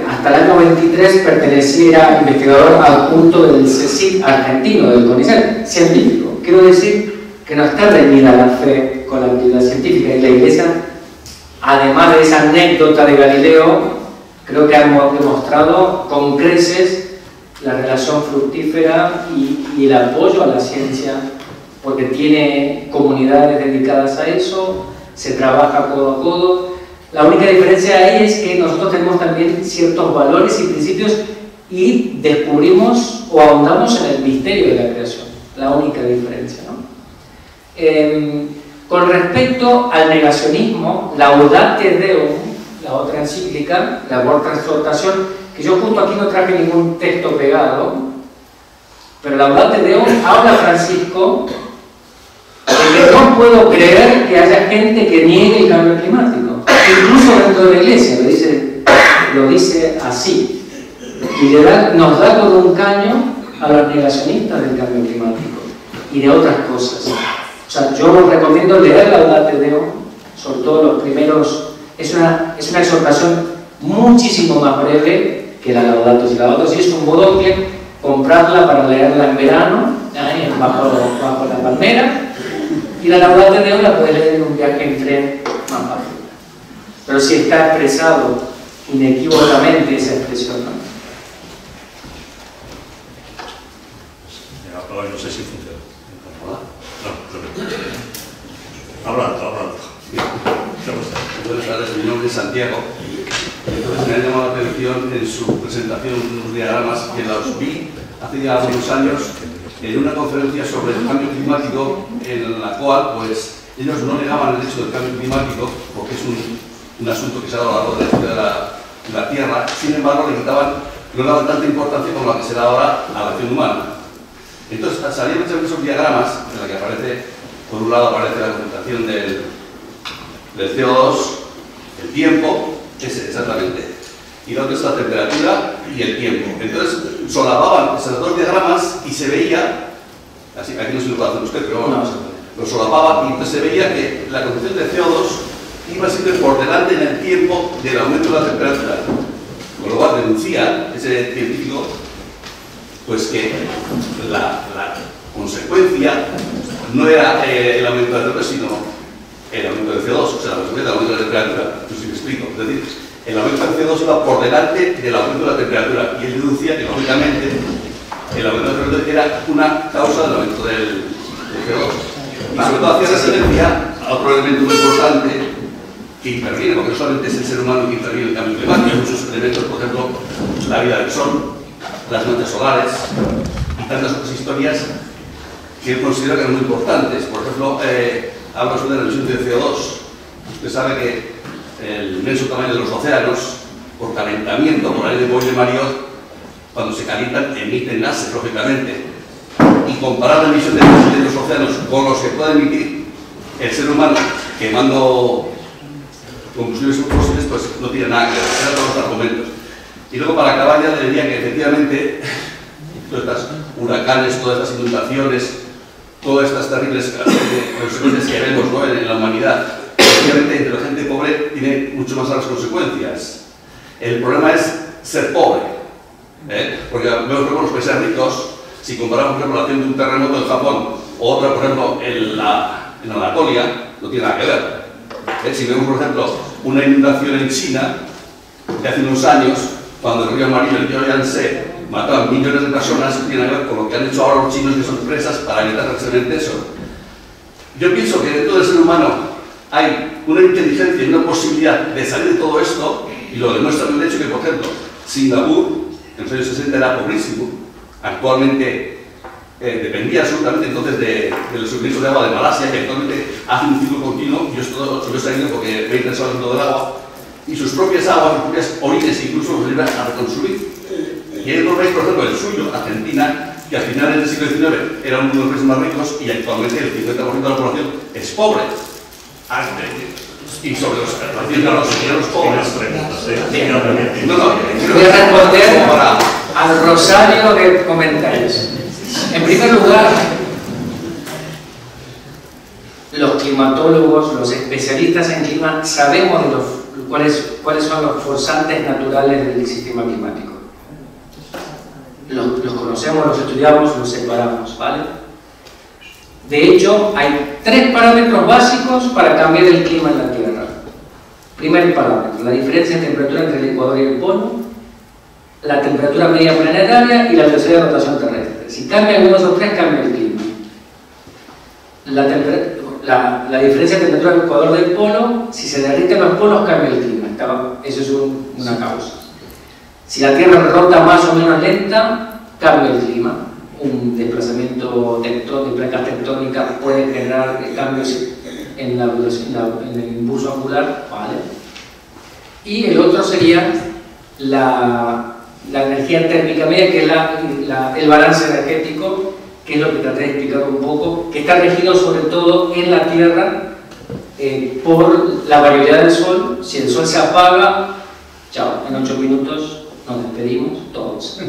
hasta el año 93 pertenecía investigador adjunto del CSIC argentino, del CONICET, científico. Quiero decir que no está reñida la fe con la actividad científica, y la Iglesia, además de esa anécdota de Galileo, creo que ha demostrado con creces la relación fructífera y el apoyo a la ciencia, porque tiene comunidades dedicadas a eso, se trabaja codo a codo. La única diferencia ahí es que nosotros tenemos también ciertos valores y principios y descubrimos o ahondamos en el misterio de la creación. La única diferencia, ¿no? Con respecto al negacionismo, Laudate Deum, la otra encíclica, la Cuarta Exhortación, que yo justo aquí no traje ningún texto pegado, pero Laudate Deum habla Francisco de que no puedo creer que haya gente que niegue el cambio climático, incluso dentro de la Iglesia, lo dice así, y nos da con un caño a los negacionistas del cambio climático y de otras cosas. O sea, yo recomiendo leer Laudate Deum, sobre todo los primeros. Es una exhortación muchísimo más breve que la Laudato Si. Laudato Si es un bodoque, comprarla para leerla en verano, bajo la palmera, y la Laudate Deum la puedes leer en un viaje en tren más fácil. Pero sí está expresado inequívocamente esa expresión, ¿no? No sé si funciona. Hablando. Buenas tardes, mi nombre es Santiago. Entonces me ha llamado la atención en su presentación unos diagramas que los vi hace ya unos años en una conferencia sobre el cambio climático, en la cual pues ellos no negaban el hecho del cambio climático porque es un asunto que se ha dado a lo largo de la historia de la Tierra. Sin embargo, no daban tanta importancia como la que se da ahora a la acción humana. Entonces salían muchos de esos diagramas en la que aparece, por un lado aparece la concentración del CO2, el tiempo, ese exactamente, y la otra es la temperatura y el tiempo. Entonces solapaban esos dos diagramas y se veía, así, aquí no se lo puede hacer usted, pero bueno, lo solapaba, y entonces se veía que la concentración de CO2 iba siempre por delante en el tiempo del aumento de la temperatura, con lo cual deducía ese científico pues que la consecuencia no era el aumento de la temperatura, sino el aumento del CO2, o sea, la consecuencia del aumento de la temperatura. No sé si me explico. Es decir, el aumento del CO2 iba por delante del aumento de la temperatura, y él deducía que, lógicamente, el aumento de la temperatura era una causa del aumento del CO2. Y sobre todo hacía referencia a otro elemento muy importante que interviene, porque no solamente es el ser humano que interviene en el cambio climático, hay muchos elementos, por ejemplo, la vida del sol, las manchas solares y tantas otras historias que él considera que eran muy importantes. Por ejemplo, habla sobre la emisión de CO2. Usted sabe que el inmenso tamaño de los océanos, por calentamiento, por la ley de Boyle-Mariot, cuando se calientan, emiten gases, lógicamente. Y comparar la emisión de gases de los océanos con los que puede emitir el ser humano quemando combustibles fósiles, pues no tiene nada que ver. Eran todos los argumentos. Y luego, para acabar, ya le diría que efectivamente todas estas huracanes, todas estas inundaciones, todas estas terribles consecuencias que vemos, ¿no?, en la humanidad, efectivamente entre la gente pobre tiene mucho más las consecuencias. El problema es ser pobre, porque vemos que los países ricos, si comparamos por ejemplo la acción de un terremoto en Japón o otra, por ejemplo, en Anatolia, no tiene nada que ver. Si vemos, por ejemplo, una inundación en China de hace unos años, cuando el río amarillo, el río Yangtze, mataban millones de personas, que tiene que ver con lo que han hecho ahora los chinos, que son presas, para evitar precisamente eso. Yo pienso que dentro del ser humano hay una inteligencia y una posibilidad de salir de todo esto, y lo demuestra el hecho que, por ejemplo, Singapur en los años 60 era pobrísimo, actualmente dependía absolutamente entonces de los suministros de agua de Malasia, que actualmente hace un ciclo continuo. Yo esto lo he sabido porque me he interesado en todo el agua, y sus propias aguas, sus propias orines incluso los llevan a reconstruir. Y hay otro país, por ejemplo, el suyo, Argentina, que a finales del siglo XIX era uno de los países más ricos y actualmente el 50% de la población es pobre. Y sobre los pobres. Voy a responder al rosario de comentarios. En primer lugar, los climatólogos, los especialistas en clima, sabemos de cuáles son los forzantes naturales del sistema climático. Los conocemos, los estudiamos, los separamos, ¿vale? De hecho, hay 3 parámetros básicos para cambiar el clima en la Tierra. Primer parámetro, la diferencia en temperatura entre el ecuador y el polo, la temperatura media planetaria y la velocidad de rotación terrestre. Si cambia uno de esos 3, cambia el clima. La diferencia de temperatura del ecuador del polo, si se derriten los polos, cambia el clima. Eso es una causa. Si la Tierra rota más o menos lenta, cambia el clima. Un desplazamiento de placas tectónicas puede generar cambios en el impulso angular, ¿vale? Y el otro sería la energía térmica media, que es el balance energético, que es lo que traté de explicar un poco, que está regido sobre todo en la Tierra por la variabilidad del Sol. Si el Sol se apaga, chao, en 8 minutos nos despedimos todos.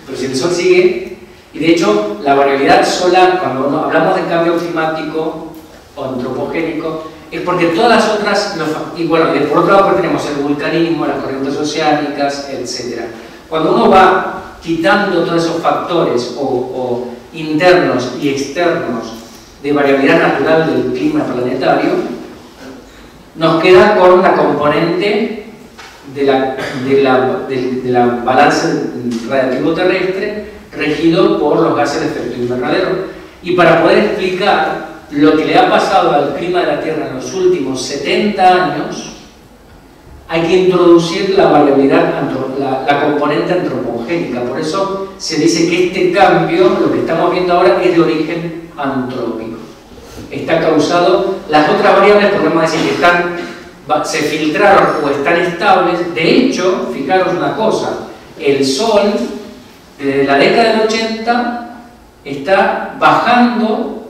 Pero si el Sol sigue, y de hecho la variabilidad solar, cuando hablamos de cambio climático o antropogénico, es porque todas las otras, y bueno, por otro lado tenemos el vulcanismo, las corrientes oceánicas, etc. Cuando uno va quitando todos esos factores o internos y externos de variabilidad natural del clima planetario, nos queda con la componente de la balance radiativo terrestre regido por los gases de efecto invernadero. Y para poder explicar lo que le ha pasado al clima de la Tierra en los últimos 70 años, hay que introducir la variabilidad, la componente antropogénica. Por eso se dice que este cambio, lo que estamos viendo ahora, es de origen antrópico. Está causado, las otras variables podemos decir que se filtraron o están estables. De hecho, fijaros una cosa, el Sol desde la década del 80 está bajando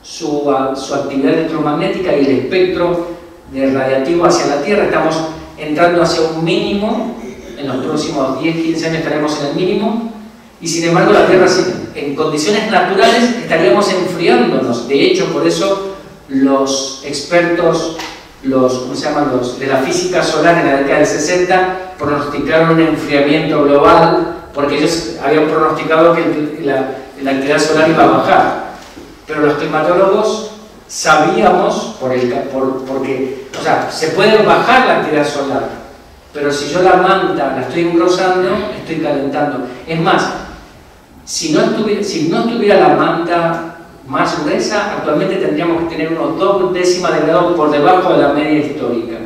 su actividad electromagnética y el espectro de radiativo hacia la Tierra. Estamos entrando hacia un mínimo, en los próximos 10-15 años estaremos en el mínimo, y sin embargo la Tierra en condiciones naturales estaríamos enfriándonos. De hecho, por eso los expertos, ¿cómo se llaman? Los de la física solar en la década del 60 pronosticaron un enfriamiento global, porque ellos habían pronosticado que la actividad solar iba a bajar. Pero los climatólogos sabíamos, porque, o sea, se puede bajar la actividad solar, pero si yo la manta la estoy engrosando, estoy calentando. Es más, si no estuviera la manta más gruesa, actualmente tendríamos que tener unos 2 décimas de grado por debajo de la media histórica.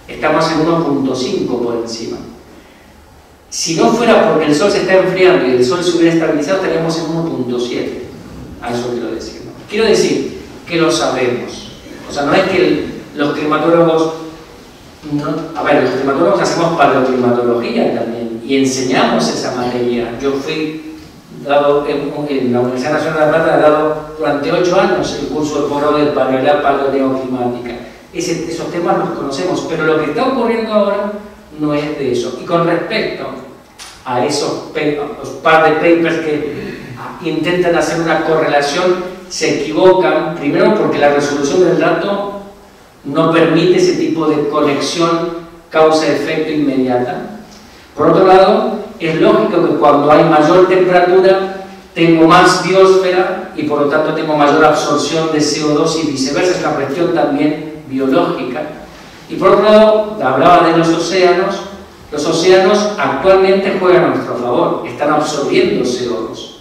Estamos en 1.5 por encima. Si no fuera porque el Sol se está enfriando y el Sol se hubiera estabilizado, estaríamos en 1.7. A eso quiero decir, ¿no? Quiero decir que lo sabemos. O sea, no es que los climatólogos... los climatólogos hacemos paleoclimatología también y enseñamos esa materia. Yo fui dado en la Universidad Nacional de La Plata, he dado durante 8 años el curso de posgrado de paleoneoclimática. Esos temas los conocemos, pero lo que está ocurriendo ahora no es de eso. Y con respecto a esos par de papers que intentan hacer una correlación, se equivocan, primero porque la resolución del dato no permite ese tipo de conexión causa-efecto inmediata. Por otro lado, es lógico que cuando hay mayor temperatura tengo más biosfera y por lo tanto tengo mayor absorción de CO2 y viceversa. Es una cuestión también biológica. Y por otro lado, hablaba de los océanos. Los océanos actualmente juegan a nuestro favor, están absorbiendo CO2.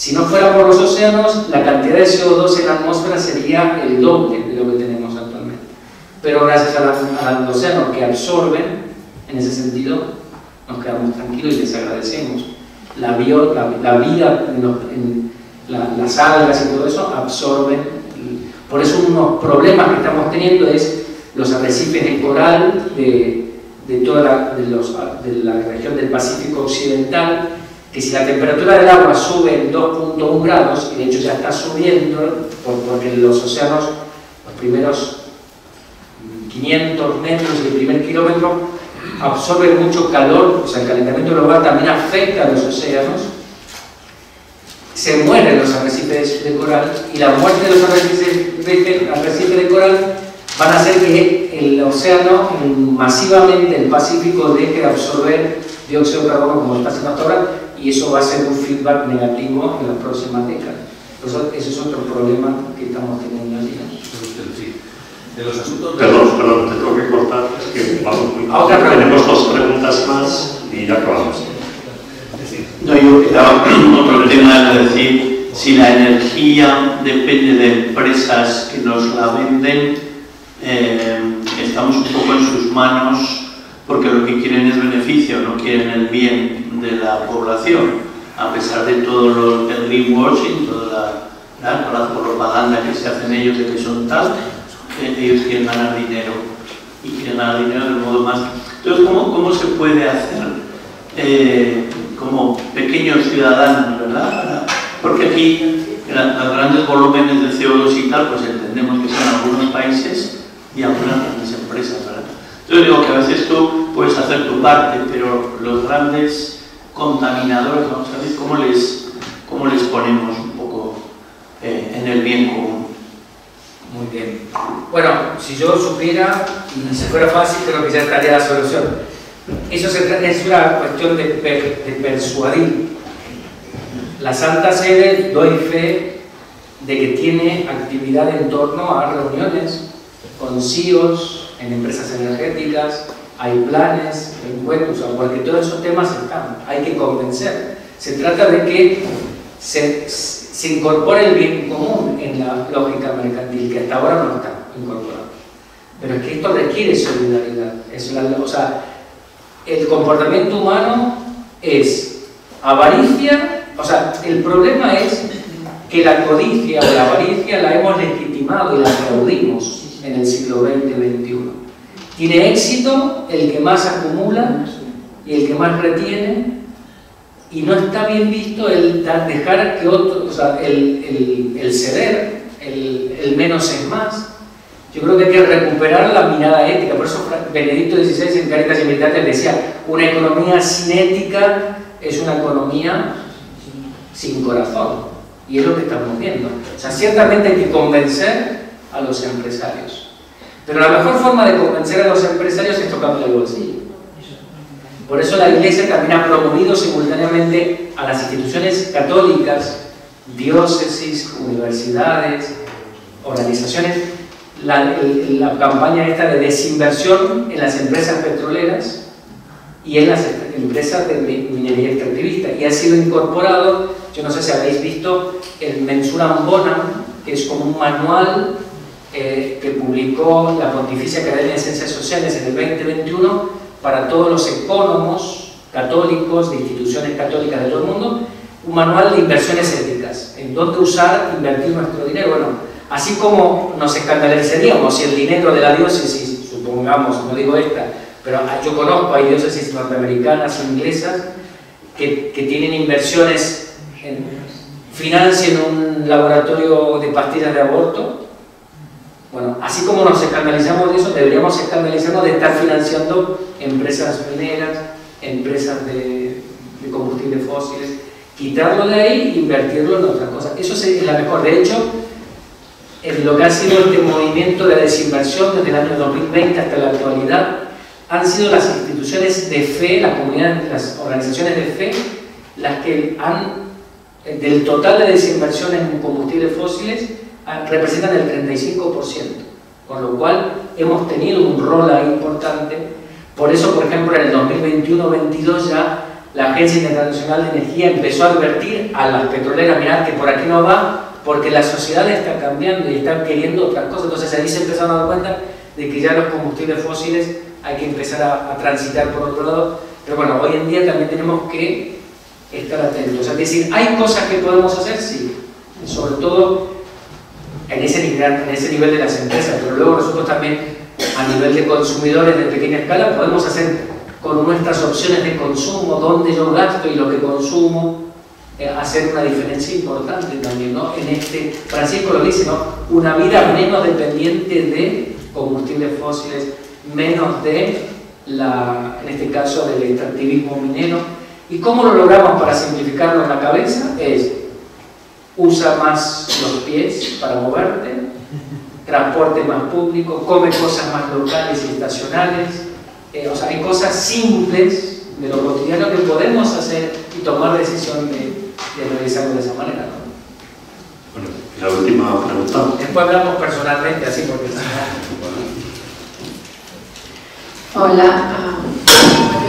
Si no fuera por los océanos, la cantidad de CO2 en la atmósfera sería el doble de lo que tenemos actualmente. Pero gracias a los océanos que absorben, en ese sentido, nos quedamos tranquilos y les agradecemos. La vida en las algas y todo eso absorben. Por eso unos problemas que estamos teniendo es los arrecifes de coral de toda la región del Pacífico Occidental, que si la temperatura del agua sube en 2.1 grados, y de hecho ya está subiendo, porque los océanos, los primeros 500 metros del primer kilómetro, absorben mucho calor, o sea, el calentamiento global también afecta a los océanos, se mueren los arrecifes de coral, y la muerte de los arrecifes de coral van a hacer que el océano, masivamente el Pacífico, deje de absorber dióxido de carbono como está haciendo hasta ahora, y eso va a ser un feedback negativo en las próximas décadas. Por eso, ese es otro problema que estamos teniendo allí. Sí. De los asuntos de... Perdón, te tengo que cortar, es que vamos muy bien. Tenemos 2 preguntas más y ya acabamos. No, yo quedaba otro tema, es decir, si la energía depende de empresas que nos la venden, estamos un poco en sus manos, porque lo que quieren es beneficio, no quieren el bien de la población, a pesar de todo el greenwashing, toda la propaganda que se hacen ellos de que son tal, ellos quieren ganar dinero, y quieren ganar dinero del modo más... Entonces, ¿cómo se puede hacer como pequeños ciudadanos, verdad? Porque aquí los grandes volúmenes de CO2 y tal, pues entendemos que son algunos países y algunas grandes empresas, ¿verdad? Yo digo que a veces tú puedes hacer tu parte, pero los grandes contaminadores, vamos a ver cómo les ponemos un poco en el bien común. Muy bien. Bueno, si yo supiera y si fuera fácil, creo que ya estaría la solución. Eso es una cuestión de persuadir. La Santa Sede, doy fe de que tiene actividad en torno a reuniones con CEOs en empresas energéticas, hay planes, encuentros, porque todos esos temas están, hay que convencer. Se trata de que se incorpore el bien común en la lógica mercantil, que hasta ahora no está incorporado. Pero es que esto requiere solidaridad. O sea, el comportamiento humano es avaricia, o sea, el problema es que la codicia o la avaricia la hemos legitimado y la aplaudimos en el siglo XX-XXI. Tiene éxito el que más acumula y el que más retiene, y no está bien visto el dejar que otro, o sea, el ceder, el menos es más. Yo creo que hay que recuperar la mirada ética. Por eso Benedicto XVI en Caritas y Militates decía: una economía sin ética es una economía sin corazón. Y es lo que estamos viendo. O sea, ciertamente hay que convencer a los empresarios. Pero la mejor forma de convencer a los empresarios es tocando el bolsillo. Por eso la Iglesia también ha promovido simultáneamente a las instituciones católicas, diócesis, universidades, organizaciones, la campaña esta de desinversión en las empresas petroleras y en las empresas de minería extractivista, y ha sido incorporado, yo no sé si habéis visto el Mensuram Bonam, que es como un manual que publicó la Pontificia Academia de Ciencias Sociales en el 2021 para todos los ecónomos católicos de instituciones católicas de todo el mundo, un manual de inversiones éticas, en dónde invertir nuestro dinero. Bueno, así como nos escandalizaríamos si el dinero de la diócesis, supongamos, no digo esta, pero yo conozco, hay diócesis norteamericanas o inglesas que tienen inversiones, financian un laboratorio de pastillas de aborto. Bueno, así como nos escandalizamos de eso, deberíamos escandalizarnos de estar financiando empresas mineras, empresas de combustibles fósiles, quitarlo de ahí e invertirlo en otras cosas. Eso es la mejor. De hecho, en lo que ha sido este movimiento de desinversión desde el año 2020 hasta la actualidad, han sido las instituciones de fe, las comunidades, las organizaciones de fe, las que han, del total de desinversión en combustibles fósiles, representan el 35%, con lo cual hemos tenido un rol ahí importante. Por eso, por ejemplo, en el 2021-22 ya la Agencia Internacional de Energía empezó a advertir a las petroleras, mirad que por aquí no va, porque la sociedad está cambiando y está queriendo otras cosas. Entonces ahí se empezaron a dar cuenta de que ya los combustibles fósiles hay que empezar a transitar por otro lado. Pero bueno, hoy en día también tenemos que estar atentos. Es decir, ¿hay cosas que podemos hacer? Sí. Sobre todo en ese nivel de las empresas, pero luego nosotros también a nivel de consumidores de pequeña escala podemos hacer con nuestras opciones de consumo, dónde yo gasto y lo que consumo, hacer una diferencia importante también, ¿no? En este, Francisco lo dice, ¿no? Una vida menos dependiente de combustibles fósiles, menos de en este caso del extractivismo minero. ¿Y cómo lo logramos para simplificarlo en la cabeza? Es usa más los pies para moverte, transporte más público, come cosas más locales y estacionales. O sea, hay cosas simples de lo cotidiano que podemos hacer y tomar decisión de realizarlo de esa manera, ¿no? Bueno, y la última pregunta. Después hablamos personalmente, así porque... Hola,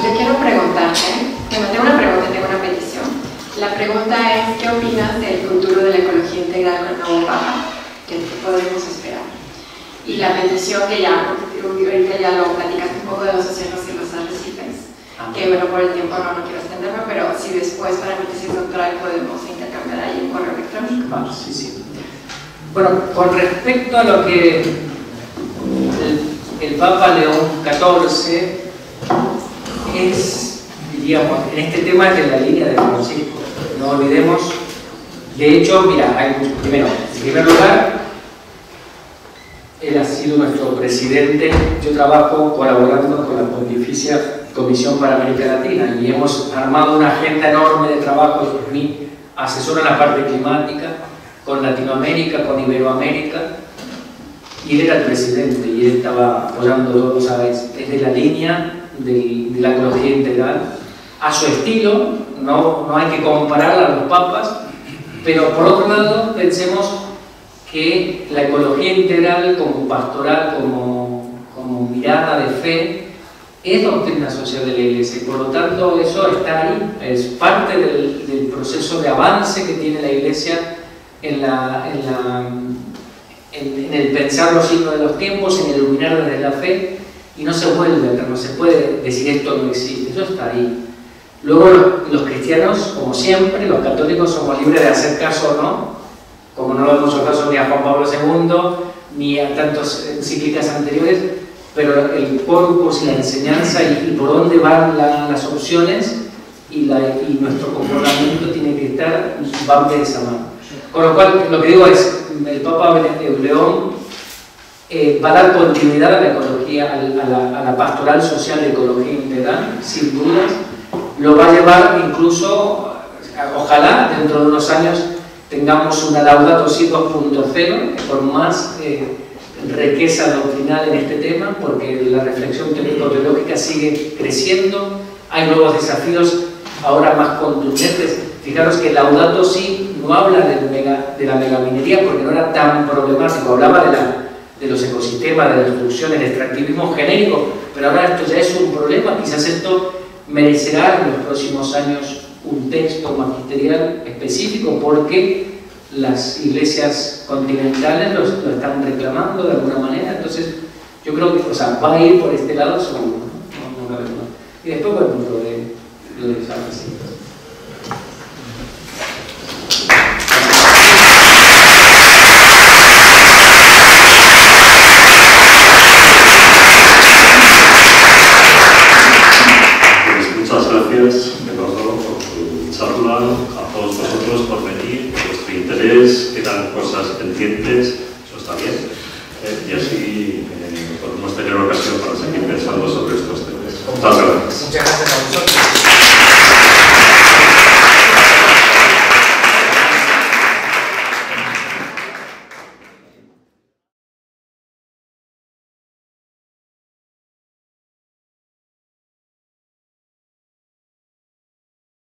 yo quiero preguntarte, bueno, tengo una pregunta y tengo una petición. La pregunta es, ¿qué opinas del futuro de la ecología integral con el nuevo Papa? ¿Qué podemos esperar? Y la petición que ya, ahorita ya lo platicaste un poco de los océanos y los arrecifes, que bueno, por el tiempo no quiero extenderme, pero si después para mi tesis doctoral podemos intercambiar ahí un correo electrónico. Vale, sí, sí. Bueno, con respecto a lo que el Papa León XIV es, diríamos, en este tema es de la línea de Francisco. No olvidemos, de hecho, mira, primero, en primer lugar, él ha sido nuestro presidente. Yo trabajo colaborando con la Pontificia Comisión para América Latina y hemos armado una agenda enorme de trabajo. Mi asesor en la parte climática, con Latinoamérica, con Iberoamérica, y él era el presidente y él estaba apoyando, ¿sabes? Es de la línea de la ecología integral, a su estilo. No hay que comparar a los papas, pero por otro lado pensemos que la ecología integral como pastoral, como mirada de fe, es doctrina social de la Iglesia y por lo tanto eso está ahí, es parte del proceso de avance que tiene la Iglesia en el pensar los signos de los tiempos, en el iluminar desde la fe, y no se vuelve atrás, no se puede decir esto no existe, eso está ahí. Luego los cristianos, como siempre, los católicos somos libres de hacer caso o no, como no lo hemos hecho caso ni a Juan Pablo II, ni a tantas encíclicas anteriores, pero el corpus y la enseñanza y por dónde van las opciones y nuestro comportamiento tiene que estar, van de esa mano. Con lo cual, lo que digo es, el Papa León va a dar continuidad a la ecología, a la pastoral social de ecología integral, sin dudas. Lo va a llevar incluso, ojalá dentro de unos años tengamos una Laudato Si 2.0 con más riqueza doctrinal en este tema, porque la reflexión teológica sigue creciendo, hay nuevos desafíos ahora más contundentes. Fijaros que Laudato Si no habla de la megaminería porque no era tan problemático, hablaba de los ecosistemas, de la destrucción, el extractivismo genérico, pero ahora esto ya es un problema. Quizás esto merecerá en los próximos años un texto magisterial específico porque las iglesias continentales lo están reclamando de alguna manera. Entonces yo creo que va a ir por este lado seguro, ¿no? Y después bueno, lo de San Francisco. Gracias, Eduardo, por tu charla, a todos vosotros por venir, por vuestro interés, quedan cosas pendientes, eso está bien, y así podemos tener ocasión para seguir pensando sobre estos temas. Muchas gracias. Muchas gracias a vosotros.